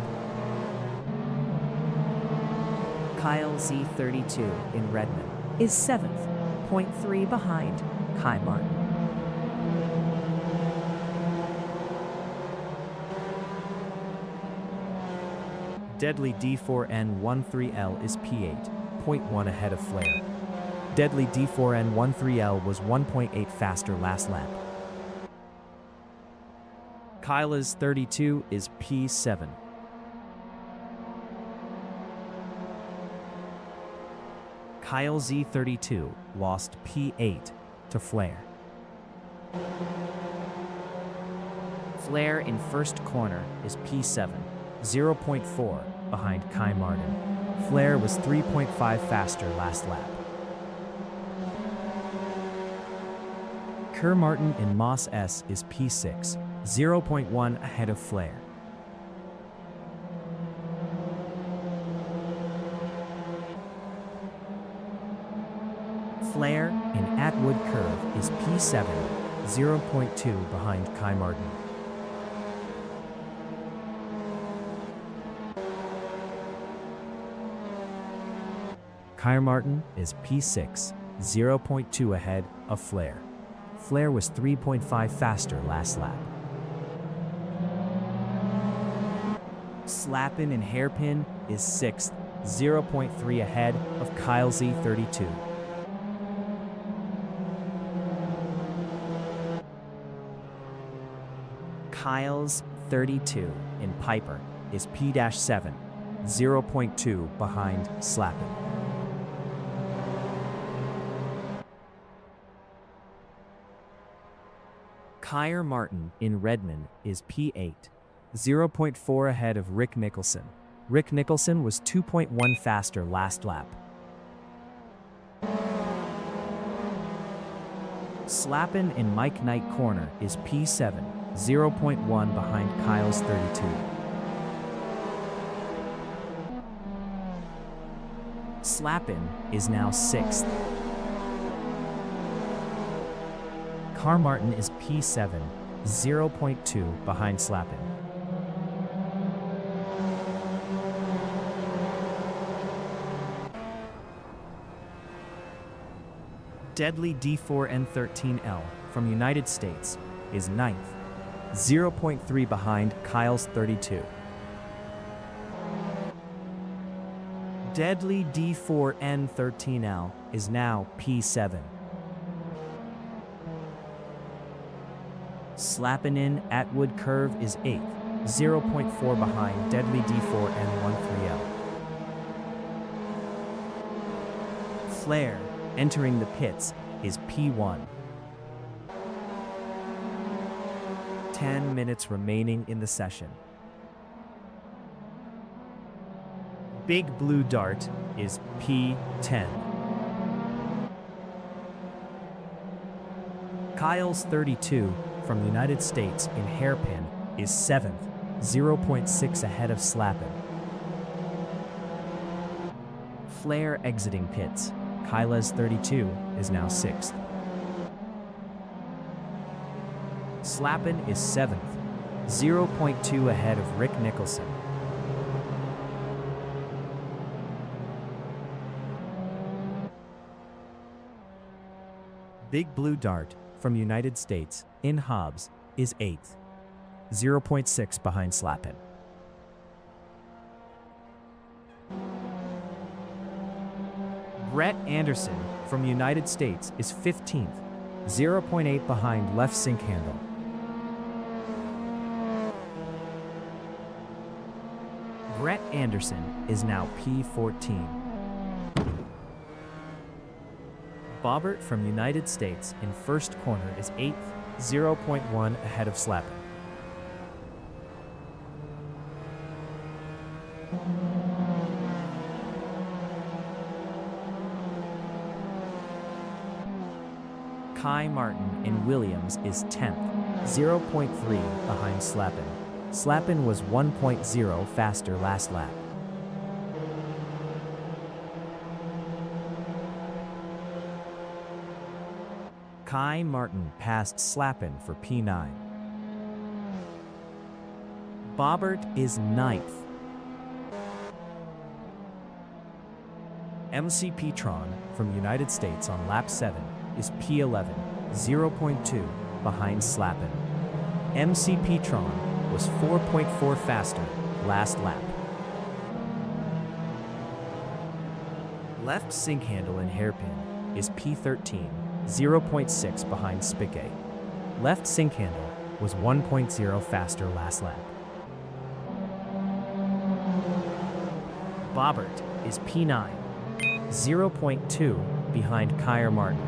S2: Kyle Z32 in Redmond is 7th, 0.3 behind Keir Martin.
S1: Deadly D4N13L is P8, 0.1 ahead of Flair. Deadly D4N13L was 1.8 faster last lap. Kyla's 32 is P7. Kyle Z32 lost P8 to Flair.
S2: Flair in first corner is P7,
S1: 0.4 behind Keir Martin. Flair was 3.5 faster last lap. Keir Martin in Moss S is P6, 0.1 ahead of Flair. Flair in Atwood Curve is P7, 0.2 behind Keir Martin. Keir Martin is P6, 0.2 ahead of Flair. Flair was 3.5 faster last lap. Slappin in Hairpin is 6th, 0.3 ahead of Kyle Z32. Kyle's 32 in Piper is P-7, 0.2 behind Slappin. Keir Martin in Redmond is P8, 0.4 ahead of Rick Nicholson. Rick Nicholson was 2.1 faster last lap. Slappin in Mike Knight corner is P7, 0.1 behind Kyle's 32. Slappin is now 6th. Keir Martin is P7, 0.2 behind Slappin. Deadly D4N13L from United States is 9th, 0.3 behind Kyle's 32. Deadly D4N13L is now P7. Slappin' in Atwood Curve is 8th, 0.4 behind Deadly D4N13L. Flair entering the pits is P1. 10 minutes remaining in the session. Big Blue Dart is P10. Kyle's 32 from the United States in Hairpin is 7th, 0.6 ahead of Slappin. Flair exiting pits. Kyla's 32 is now 6th. Slappin is 7th, 0.2 ahead of Rick Nicholson. Big Blue Dart from United States in Hobbs is 8th, 0.6 behind Slappin. Brett Anderson from United States is 15th, 0.8 behind Left Sink Handle. Brett Anderson is now P14. Bobbert from United States in first corner is 8th, 0.1 ahead of Slappin. Kai Martin in Williams is 10th, 0.3 behind Slappin. Slappin was 1.0 faster last lap. Kai Martin passed Slappin for P9. Bobbert is 9th. MC Petron from United States on lap 7 is P11, 0.2 behind Slappin. MC Petron was 4.4 faster last lap. Left Sink Handle and Hairpin is P13, 0.6 behind Spickay. Left Sink Handle was 1.0 faster last lap. Bobbert is P9, 0.2 behind Kai Martin.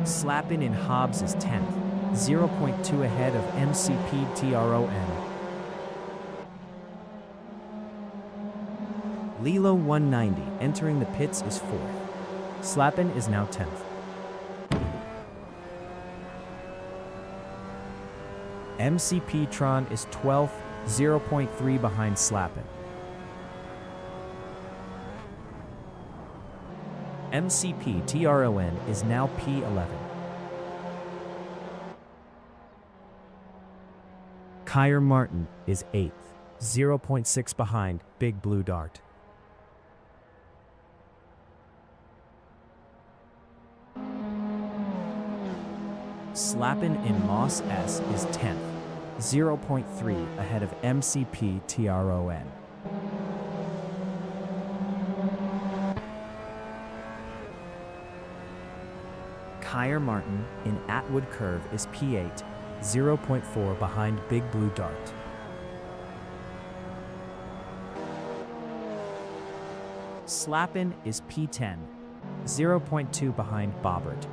S1: Slappin in Hobbs is 10th, 0.2 ahead of MCP TRON. Lilo 190 entering the pits is 4th. Slappin is now 10th. MC Tron is 12th, 0.3 behind Slappin. MCP TRON is now P11. Kai Martin is 8th, 0.6 behind Big Blue Dart. Slappin in Moss S is 10th, 0.3 ahead of MCP TRON. Kai Martin in Atwood Curve is P8, 0.4 behind Big Blue Dart. Slappin is P10, 0.2 behind Bobbert.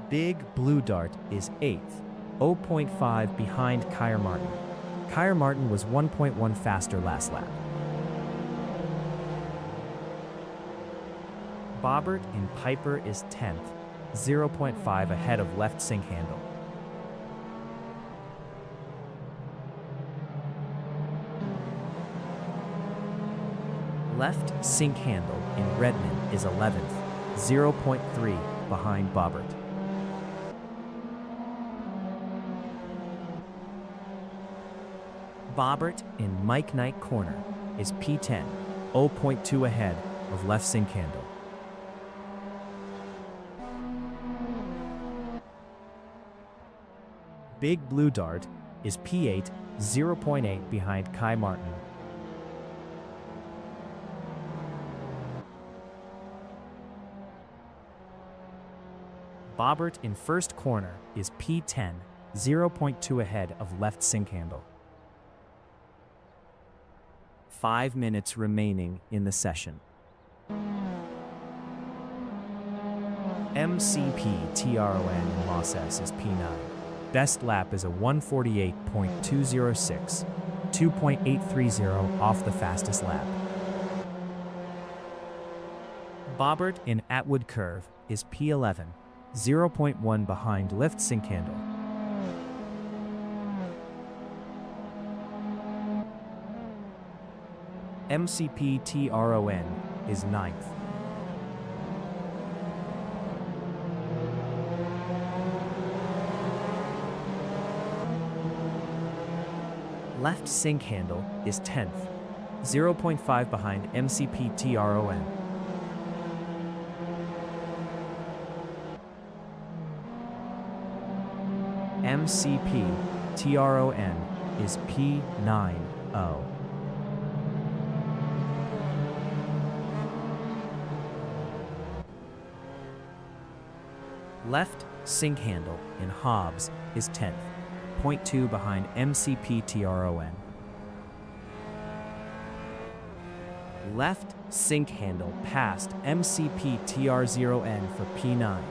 S1: Big Blue Dart is 8th, 0.5 behind Kai Martin. Kai Martin was 1.1 faster last lap. Bobbert in Piper is 10th, 0.5 ahead of Left Sink Handle. Left Sink Handle in Redmond is 11th, 0.3 behind Bobbert. Bobbert in Mike Knight Corner is P10, 0.2 ahead of Left Sink Handle. Big Blue Dart is P8, 0.8 behind Kai Martin. Bobbert in first corner is P10, 0.2 ahead of Left Sink Handle. 5 minutes remaining in the session. MCP TRON in Los S is P9. Best lap is a 148.206, 2.830 off the fastest lap. Bobbert in Atwood Curve is P11, 0.1 behind Left Sink Handle. MCP TRON is ninth. Left sync handle is 10th, 0.5 behind MCP TRON. MCP TRON is P90. Left sync handle in Hobbs is 10th, 0.2 behind MCP TRON. Left sync handle past MCP TR0N for P9.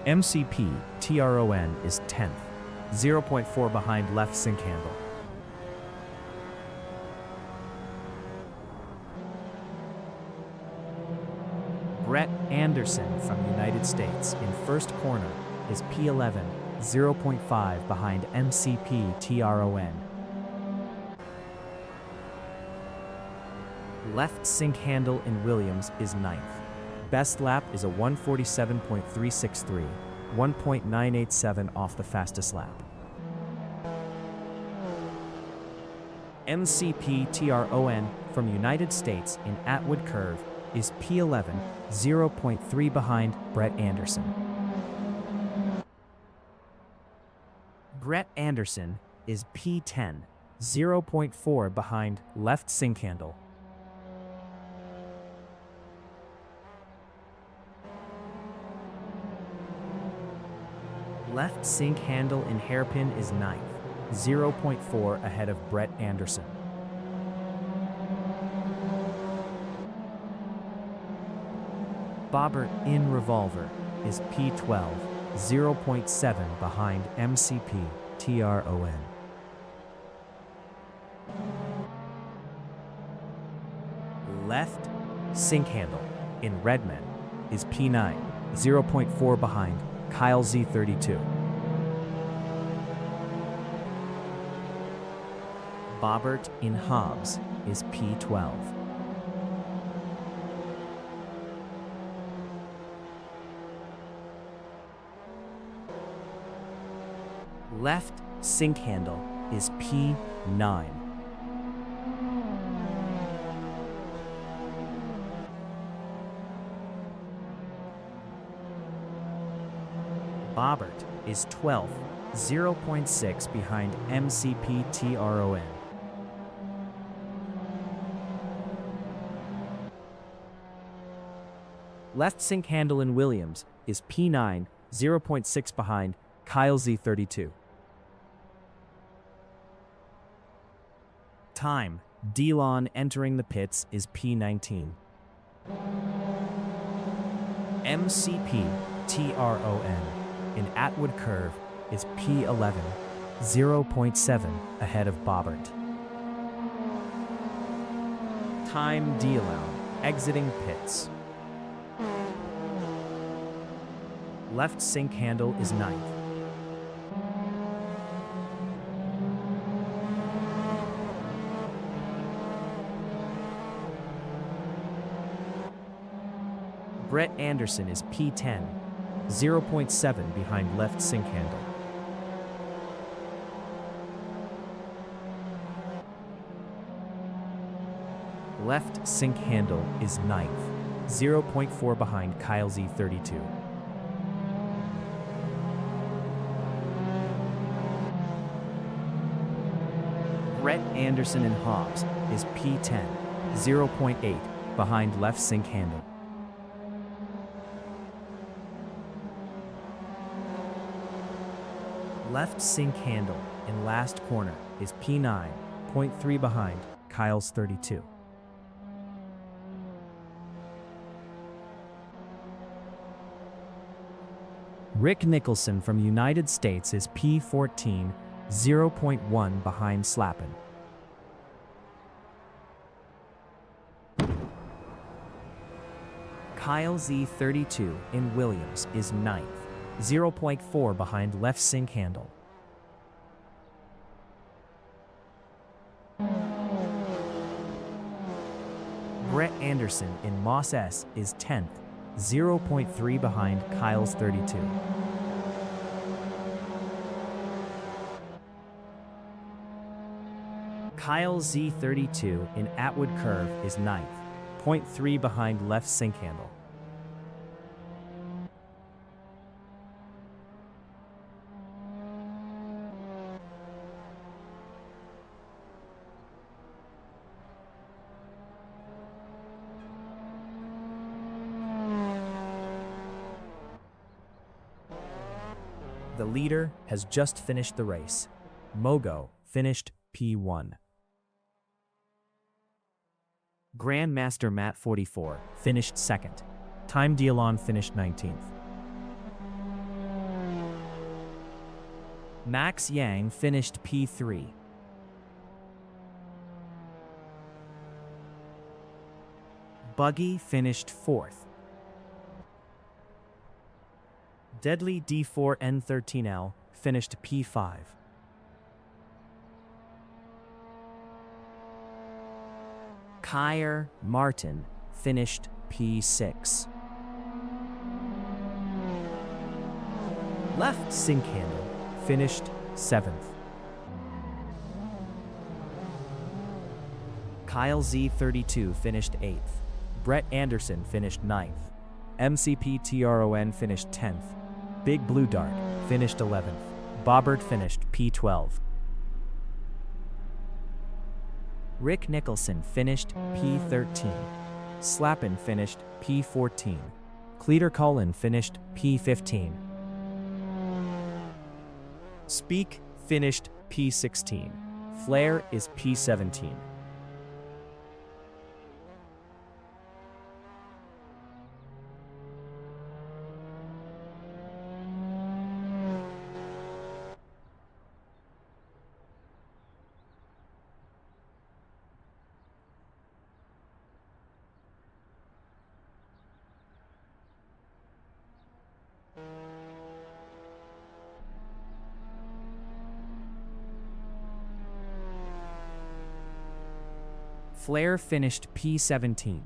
S1: MCP TRON is 10th, 0.4 behind left sync handle. Brett Anderson from United States in first corner is P11, 0.5 behind MCP TRON. Left sync handle in Williams is 9th. Best lap is a 147.363, 1.987 off the fastest lap. MCP TRON from United States in Atwood Curve is P11, 0.3 behind Brett Anderson. Brett Anderson is P10, 0.4 behind left sync handle. Left sync handle in hairpin is 9th, 0.4 ahead of Brett Anderson. Bobbert in revolver is P12, 0.7 behind MCP TRON. Left sync handle in Redman is P9, 0.4 behind Kyle Z32. Bobbert in Hobbs is P12. Left sync handle is P9. Bobbert is 12th, 0.6 behind MCP TRON. Left sync handle in Williams is P9, 0.6 behind Kyle Z32. Time, Delon entering the pits is P19. MCP TRON in Atwood Curve is P11, 0.7 ahead of Bobbert. Time, Delon exiting pits. Left sync handle is 9th. Brett Anderson is P10, 0.7 behind left sync handle. Left sync handle is 9th, 0.4 behind Kyle Z32. Brett Anderson in Hobbs is P10, 0.8 behind left sync handle. Left sync handle in last corner is P9, 0.3 behind Kyle's 32. Rick Nicholson from United States is P14, 0.1 behind Slappin. Kyle Z32 in Williams is 9th, 0.4 behind left sync handle. Anderson in Moss S is 10th, 0.3 behind Kyle's 32. Kyle Z32 in Atwood Curve is 9th, 0.3 behind left sink handle. The leader has just finished the race. Mogo finished P1. Grandmaster Matt 44 finished 2nd. Time Dialon finished 19th. Max Yang finished P3. Buggy finished 4th. Deadly D4N13L finished P5. Kyer Martin finished P6. Left sink handle finished 7th. Kyle Z32 finished 8th. Brett Anderson finished 9th. MCP TRON finished 10th. Big Blue Dart finished 11th. Bobbert finished P12. Rick Nicholson finished P13. Slappin finished P14. Cleater Cullen finished P15. Speak finished P16. Flair is P17. Flair finished P17.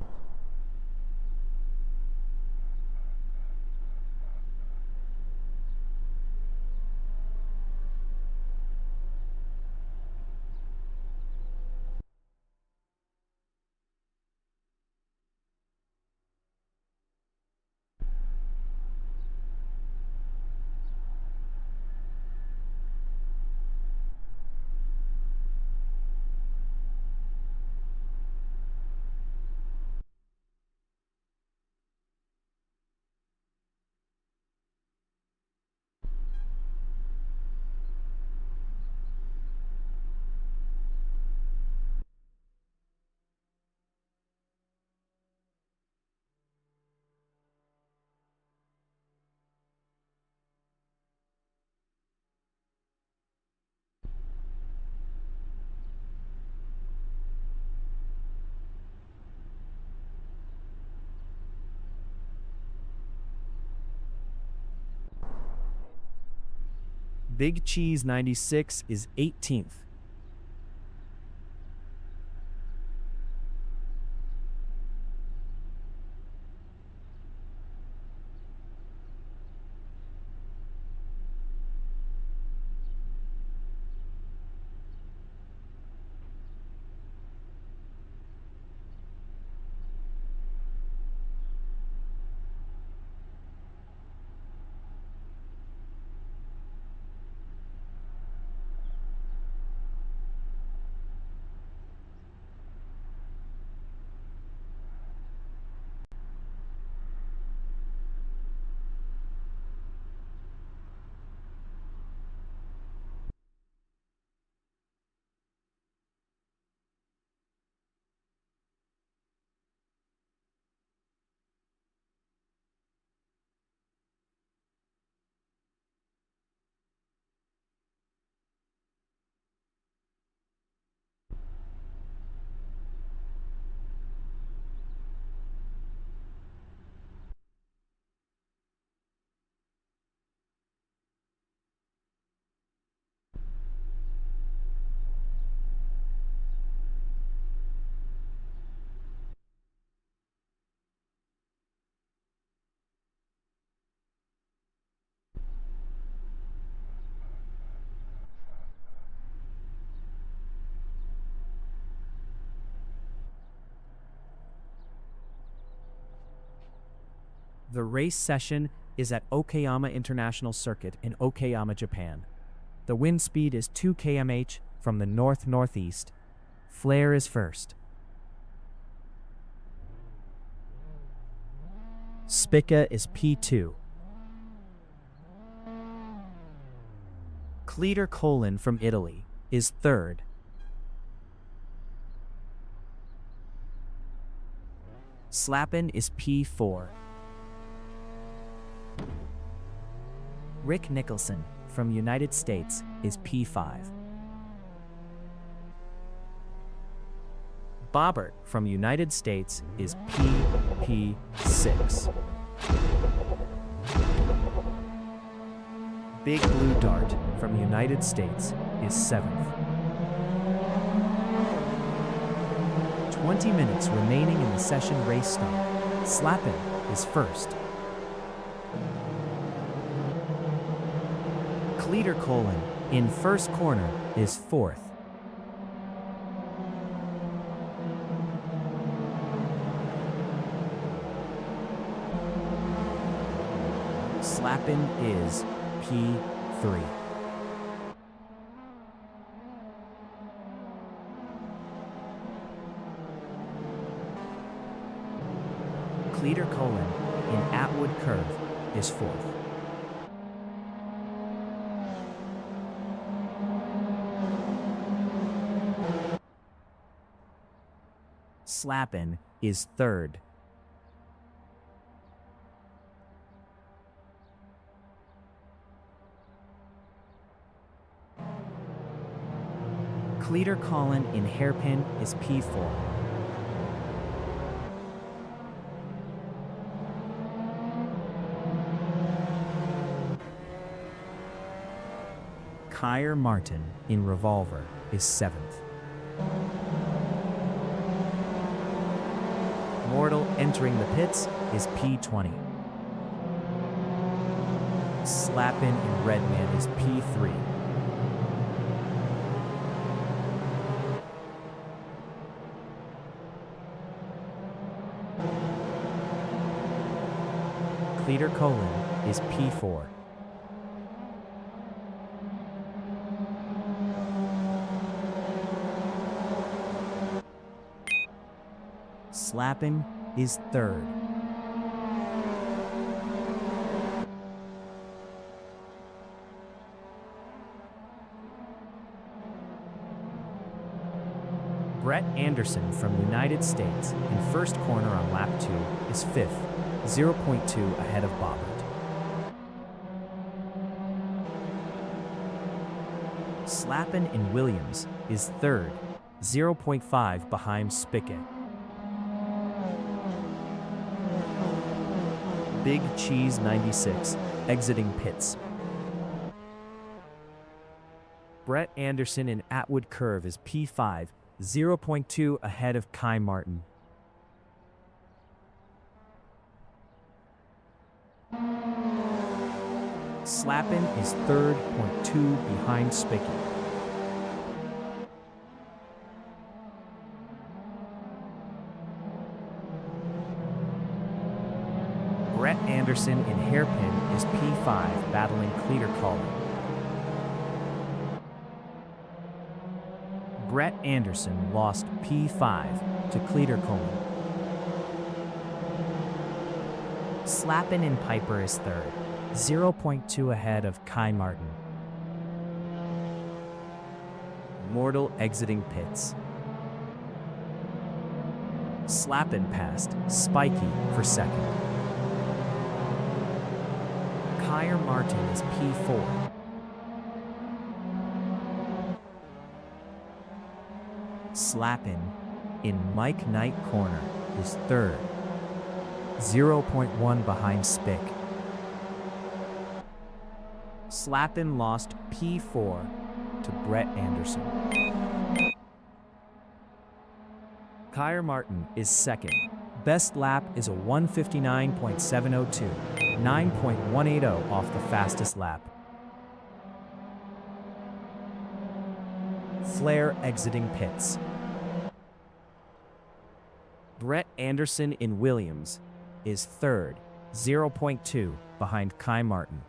S1: Big Cheese 96 is 18th. The race session is at Okayama International Circuit in Okayama, Japan. The wind speed is 2 km/h from the north-northeast. Flair is first. Spica is P2. Cleator from Italy is third. Slappin is P4. Rick Nicholson from United States is P5. Bobbert from United States is P6. Big Blue Dart from United States is 7th. 20 minutes remaining in the session race start. Slappin is first. Cleator in first corner is fourth. Slappin is P3. Cleator in Atwood Curve is fourth. Slappin is third. Cleator in Hairpin is P4. Kyer Martin in Revolver is 7th. Mortal entering the pits is P20. Slappin in Redman is P3. Cleator is P4. Slappin is third. Brett Anderson from United States in first corner on lap 2 is 5th, 0.2 ahead of Bobbert. Slappin in Williams is third, 0.5 behind Spica. Big Cheese 96 exiting pits. Brett Anderson in Atwood Curve is P5, 0.2 ahead of Kai Martin. Slappin is third, 0.2 behind Spicky. Brett Anderson in Hairpin is P5, battling Cleator Brett Anderson lost P5 to Cleator Slappin in Piper is third, 0.2 ahead of Kai Martin. Mortal exiting pits. Slappin passed Spiky for second. Kyer Martin is P4. Slappin in Mike Knight corner is third, 0.1 behind Spick. Slappin lost P4 to Brett Anderson. Kyer Martin is second. Best lap is a 1:59.702, 9.180 off the fastest lap. Flair exiting pits. Brett Anderson in Williams is third, 0.2 behind Kai Martin.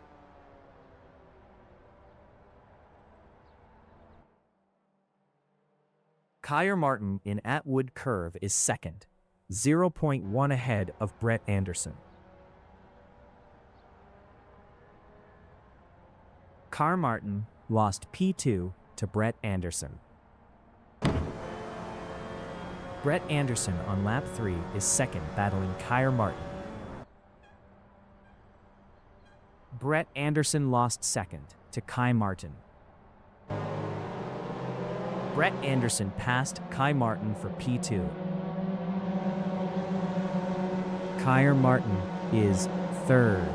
S1: Kyer Martin in Atwood Curve is second, 0.1 ahead of Brett Anderson. Kyer Martin lost P2 to Brett Anderson. Brett Anderson on lap 3 is second, battling Kyer Martin. Brett Anderson lost second to Kai Martin. Brett Anderson passed Kai Martin for P2. Kyer Martin is third.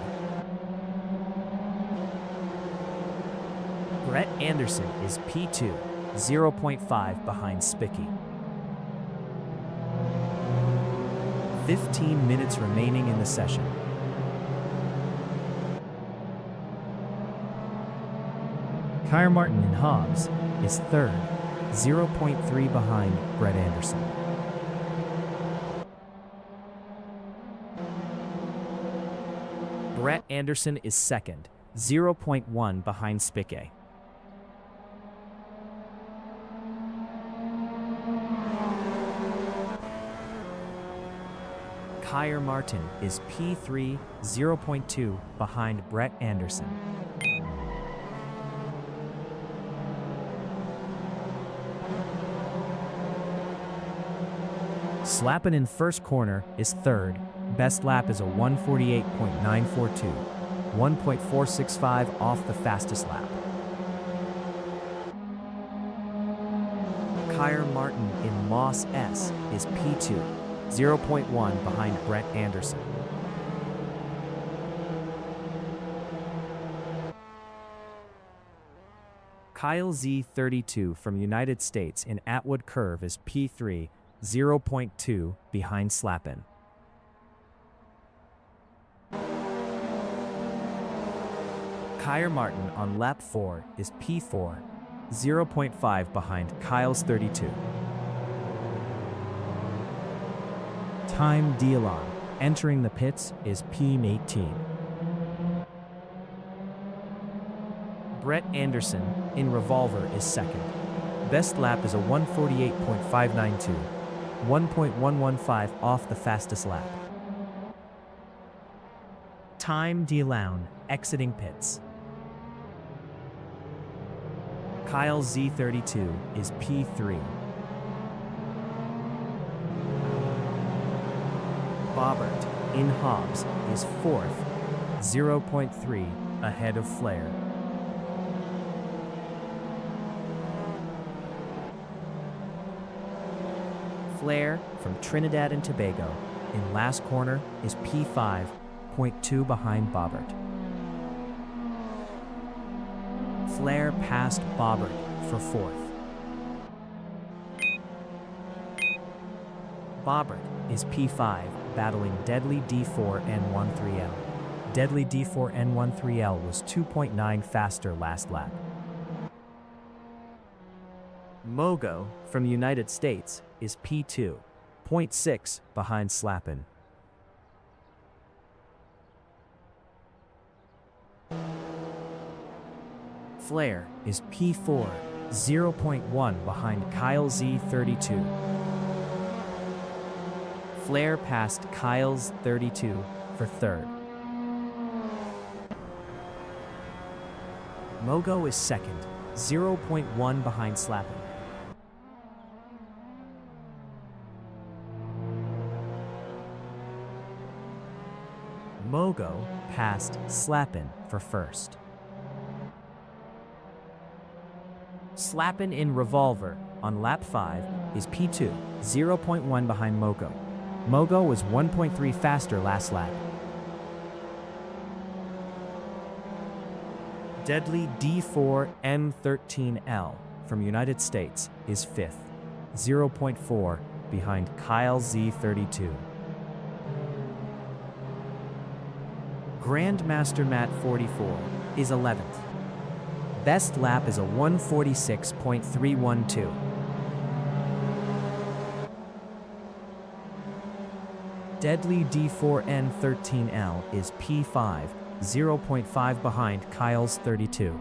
S1: Brett Anderson is P2, 0.5 behind Spicky. 15 minutes remaining in the session. Kyer Martin in Hobbs is third, 0.3 behind Brett Anderson. Brett Anderson is second, 0.1 behind Spicky. Kyer Martin is P3, 0.2 behind Brett Anderson. Slappin in first corner is third. Best lap is a 1:48.942, 1.465 off the fastest lap. Kyer Martin in Moss S is P2, 0.1 behind Brett Anderson. Kyle Z32 from United States in Atwood Curve is P3, 0.2 behind Slappin. Kyer Martin on lap 4 is P4, 0.5 behind Kyle's 32. Time Dialon entering the pits is P18. Brett Anderson in Revolver is second. Best lap is a 1:48.592, 1.115 off the fastest lap. Time Dialon exiting pits. Kyle Z32 is P3. Bobbert in Hobbs is fourth, 0.3 ahead of Flair. Flair from Trinidad and Tobago in last corner is P5, 0.2 behind Bobbert. Flair passed Bobbert for fourth. Bobbert is P5, battling Deadly D4N13L. Deadly D4N13L was 2.9 faster last lap. Mogo from the United States is P2, 0.6 behind Slappin. Flair is P4, 0.1 behind Kyle Z32. Flair passed Kyle's 32 for third. Mogo is second, 0.1 behind Slappin. Mogo passed Slappin for first. Slappin in Revolver on lap 5 is P2, 0.1 behind Mogo. Mogo was 1.3 faster last lap. Deadly D4M13L from United States is 5th, 0.4 behind Kyle Z32. Grandmaster Matt 44 is 11th. Best lap is a 1:46.312. Deadly D4N13L is P5, 0.5 behind Kyle's 32.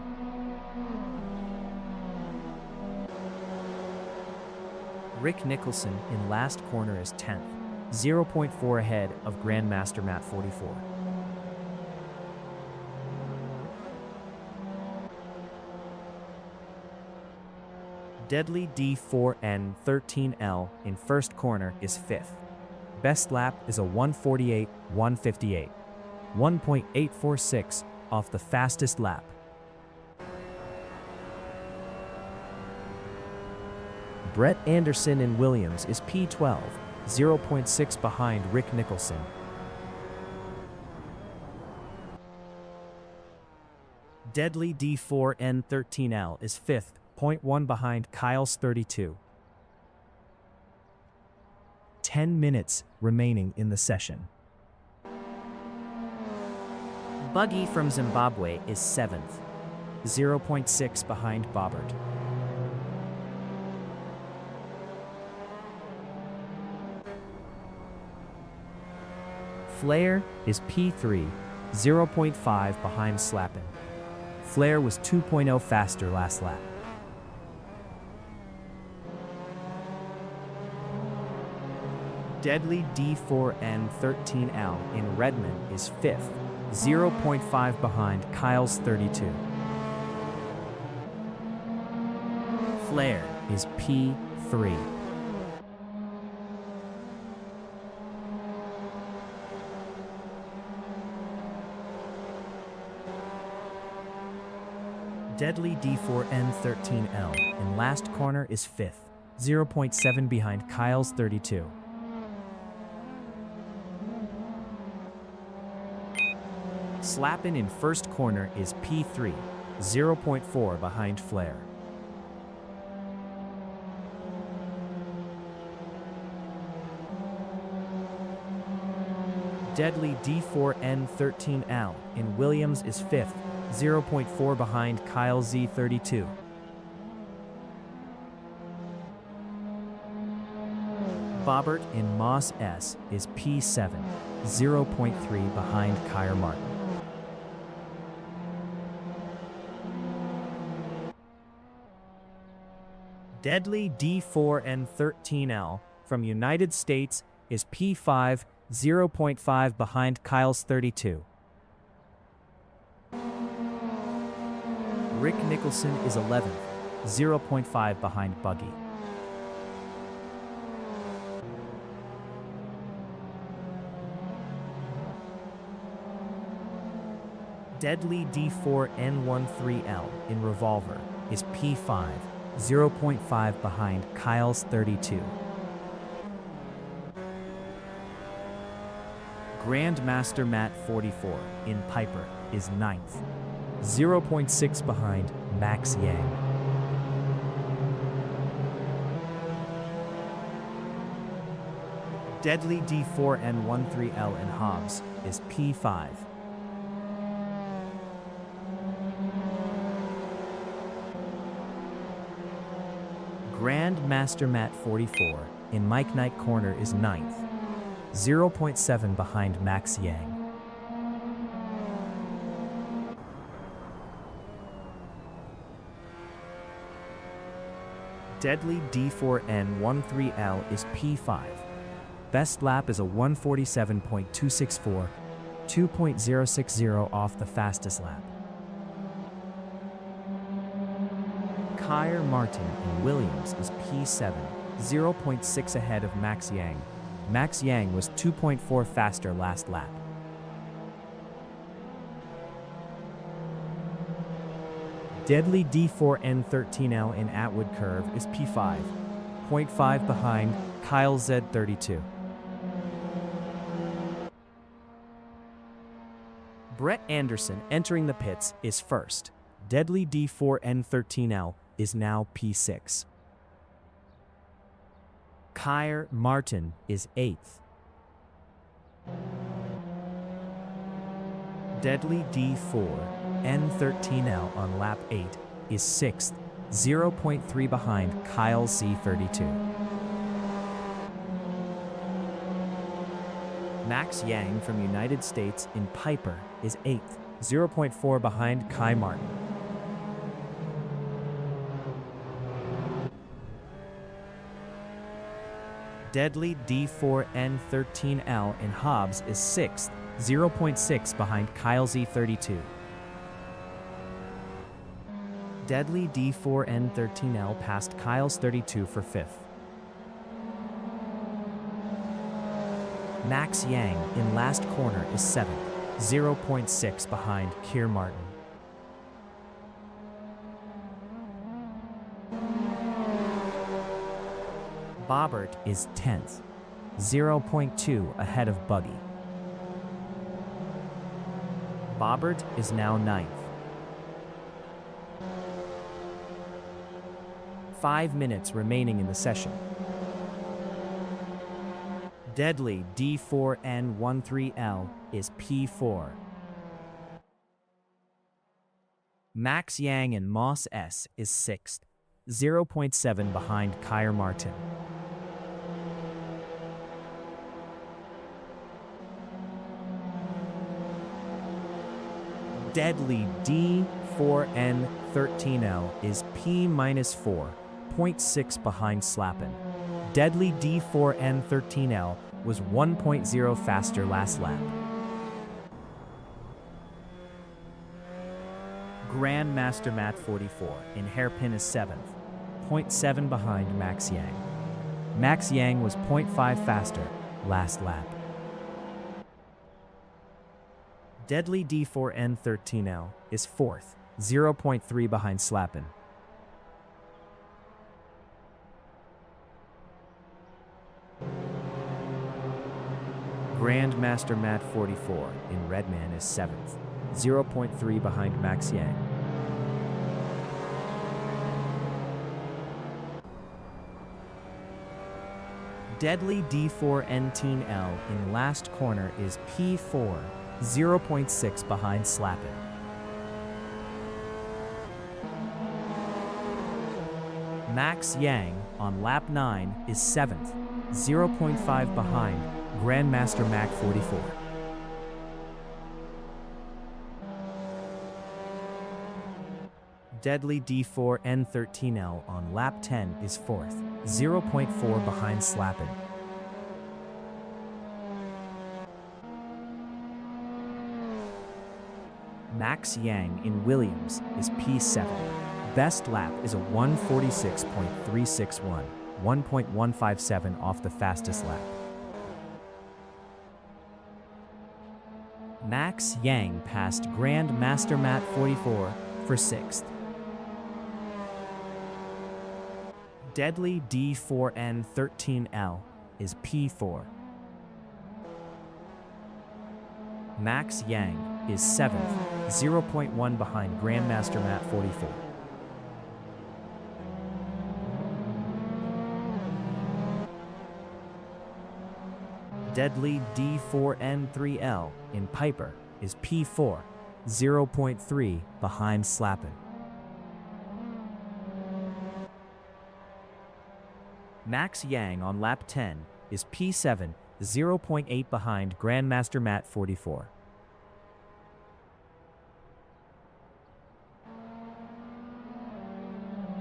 S1: Rick Nicholson in last corner is 10th, 0.4 ahead of Grandmaster Matt 44. Deadly D4N13L in first corner is 5th. Best lap is a 1:48.158, 1.846 off the fastest lap. Brett Anderson in Williams is P12, 0.6 behind Rick Nicholson. Deadly D4N13L is 5th, 0.1 behind Kyle's 32. 10 minutes remaining in the session.
S2: Buggy from Zimbabwe is 7th,
S1: 0.6 behind Bobbert. Flair is P3, 0.5 behind Slappin. Flair was 2.0 faster last lap. Deadly D4N13L in Redmond is 5th, 0.5 behind Kyle's 32. Flair is P3. Deadly D4N13L in last corner is 5th, 0.7 behind Kyle's 32. Slappin in first corner is P3, 0.4 behind Flair. Deadly D4N13L in Williams is 5th, 0.4 behind Kyle Z32. Bobbert in Moss S is P7, 0.3 behind Kyer Martin. Deadly D4N13L from United States is P5, 0.5 behind Kyle's 32. Rick Nicholson is 11th, 0.5 behind Buggy. Deadly D4N13L in Revolver is P5, 0.5 behind Kyle's 32. Grandmaster Matt 44 in Piper is 9th, 0.6 behind Max Yang. Deadly D4N13L in Hobbs is P5. Grandmaster Matt 44 in Mike Knight corner is 9th, 0.7 behind Max Yang. Deadly D4N13L is P5. Best lap is a 1:47.264, 2.060 off the fastest lap. Kyer Martin in Williams is P7, 0.6 ahead of Max Yang. Max Yang was 2.4 faster last lap. Deadly D4N13L in Atwood Curve is P5, 0.5 behind Kyle Z32. Brett Anderson entering the pits is first. Deadly D4N13L is now P6. Kyer Martin is 8th. Deadly D4N13L on lap 8 is 6th, 0.3 behind Kyle C32. Max Yang from United States in Piper is 8th, 0.4 behind Kai Martin. Deadly D4N13L in Hobbs is 6th, 0.6 behind Kyle Z32. Deadly D4N13L passed Kyle's 32 for 5th. Max Yang in last corner is 7th, 0.6 behind Keir Martin. Bobbert is 10th, 0.2 ahead of Buggy. Bobbert is now 9th. 5 minutes remaining in the session. Deadly D4N13L is P4. Max Yang in Moss S is 6th, 0.7 behind Keir Martin. Deadly D4N13L is P-4.6 behind Slappin. Deadly D4N13L was 1.0 faster last lap. Grandmaster Matt 44 in Hairpin is 7th, 0.7 behind Max Yang. Max Yang was 0.5 faster last lap. Deadly D4N13L is 4th, 0.3 behind Slappin. Grandmaster Matt 44 in Redman is 7th, 0.3 behind Max Yang. Deadly D4N13L in last corner is P4, 0.6 behind Slappin. Max Yang on lap 9 is 7th, 0.5 behind Grandmaster Mac 44. Deadly D4N13L on lap 10 is 4th, 0.4 behind Slappin. Max Yang in Williams is P7. Best lap is a 146.361, 1.157 off the fastest lap. Max Yang passed Grandmaster Matt 44 for 6th. Deadly D4N13L is P4. Max Yang is 7th, 0.1 behind Grandmaster Matt 44. Deadly D4N3L in Piper is P4, 0.3 behind Slappin. Max Yang on lap 10 is P7, 0.8 behind Grandmaster Matt 44.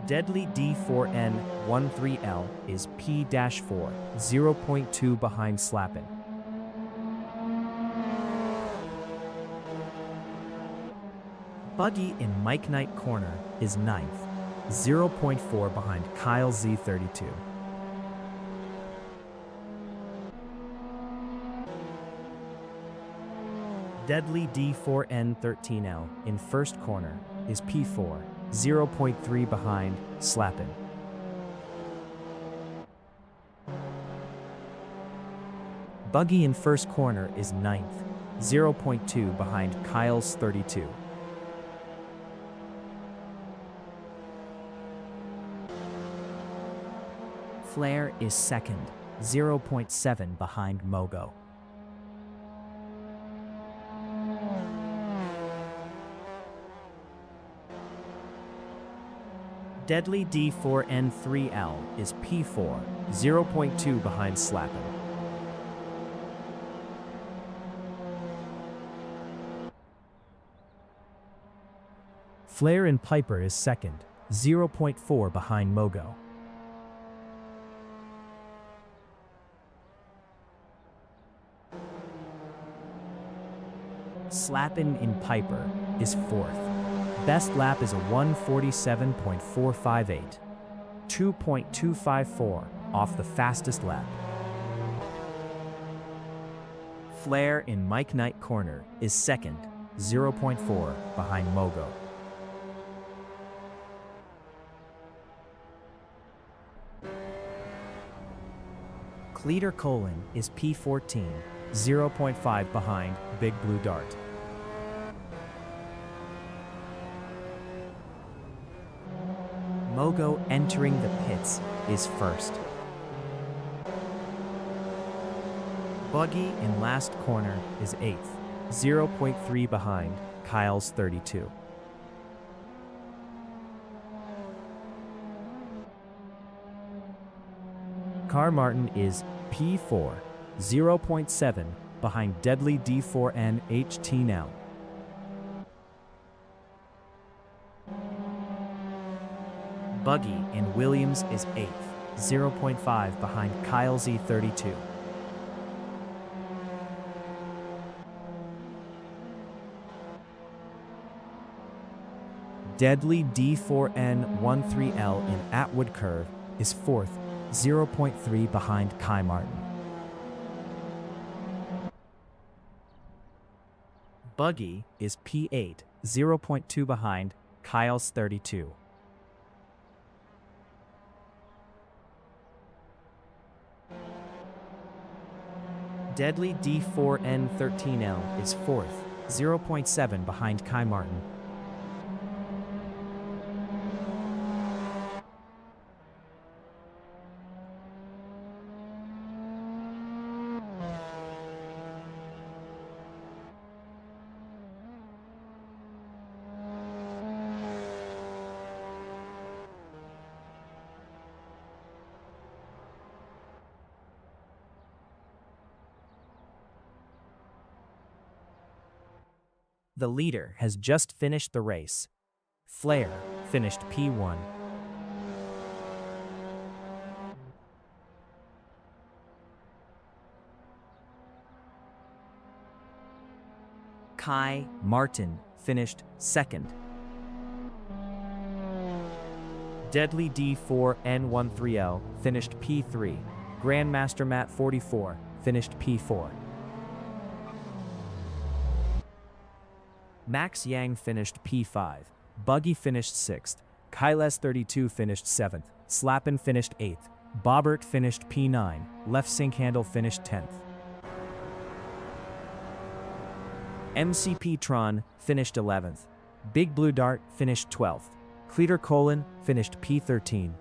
S1: Deadly D4N13L is P-4, 0.2 behind Slappin. Buggy in Mike Knight corner is 9th, 0.4 behind Kyle Z32. Deadly D4N13L in first corner is P4, 0.3 behind Slappin. Buggy in first corner is 9th, 0.2 behind Kyle's 32. Flair is second, 0.7 behind Mogo. Deadly D4N3L is P4, 0.2 behind Slappin. Flair and Piper is second, 0.4 behind Mogo. Slappin' in Piper is fourth. Best lap is a 1:47.458, 2.254 off the fastest lap. Flair in Mike Knight corner is second, 0.4 behind Mogo. Cleater Colon is P14, 0.5 behind Big Blue Dart. Mogo entering the pits is first. Buggy in last corner is 8th, 0.3 behind Kyle's 32. Car Martin is P4, 0.7 behind Deadly D4N HT now. Buggy in Williams is 8th, 0.5 behind Kyle Z32. Deadly D4N13L in Atwood Curve is 4th, 0.3 behind Kai Martin. Buggy is P8, 0.2 behind Kyle's 32. Deadly D4N13L is 4th, 0.7 behind Kai Martin. The leader has just finished the race. Flair finished P1. Kai Martin finished second. Deadly D4N13L finished P3. Grandmaster Matt 44 finished P4. Max Yang finished P5. Buggy finished 6th. Kyles 32 finished 7th. Slappin finished 8th. Bobbert finished P9. Left Sink Handle finished 10th. MCP Tron finished 11th. Big Blue Dart finished 12th. Cleater Colon finished P13.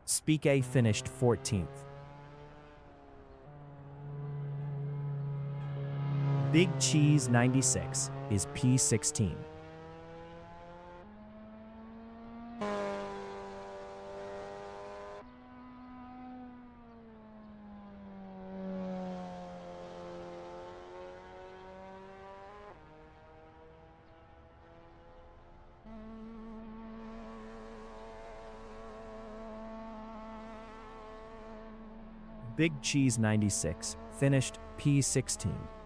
S1: Speak A finished 14th. Big Cheese 96 is P16. Big Cheese 96 finished P16.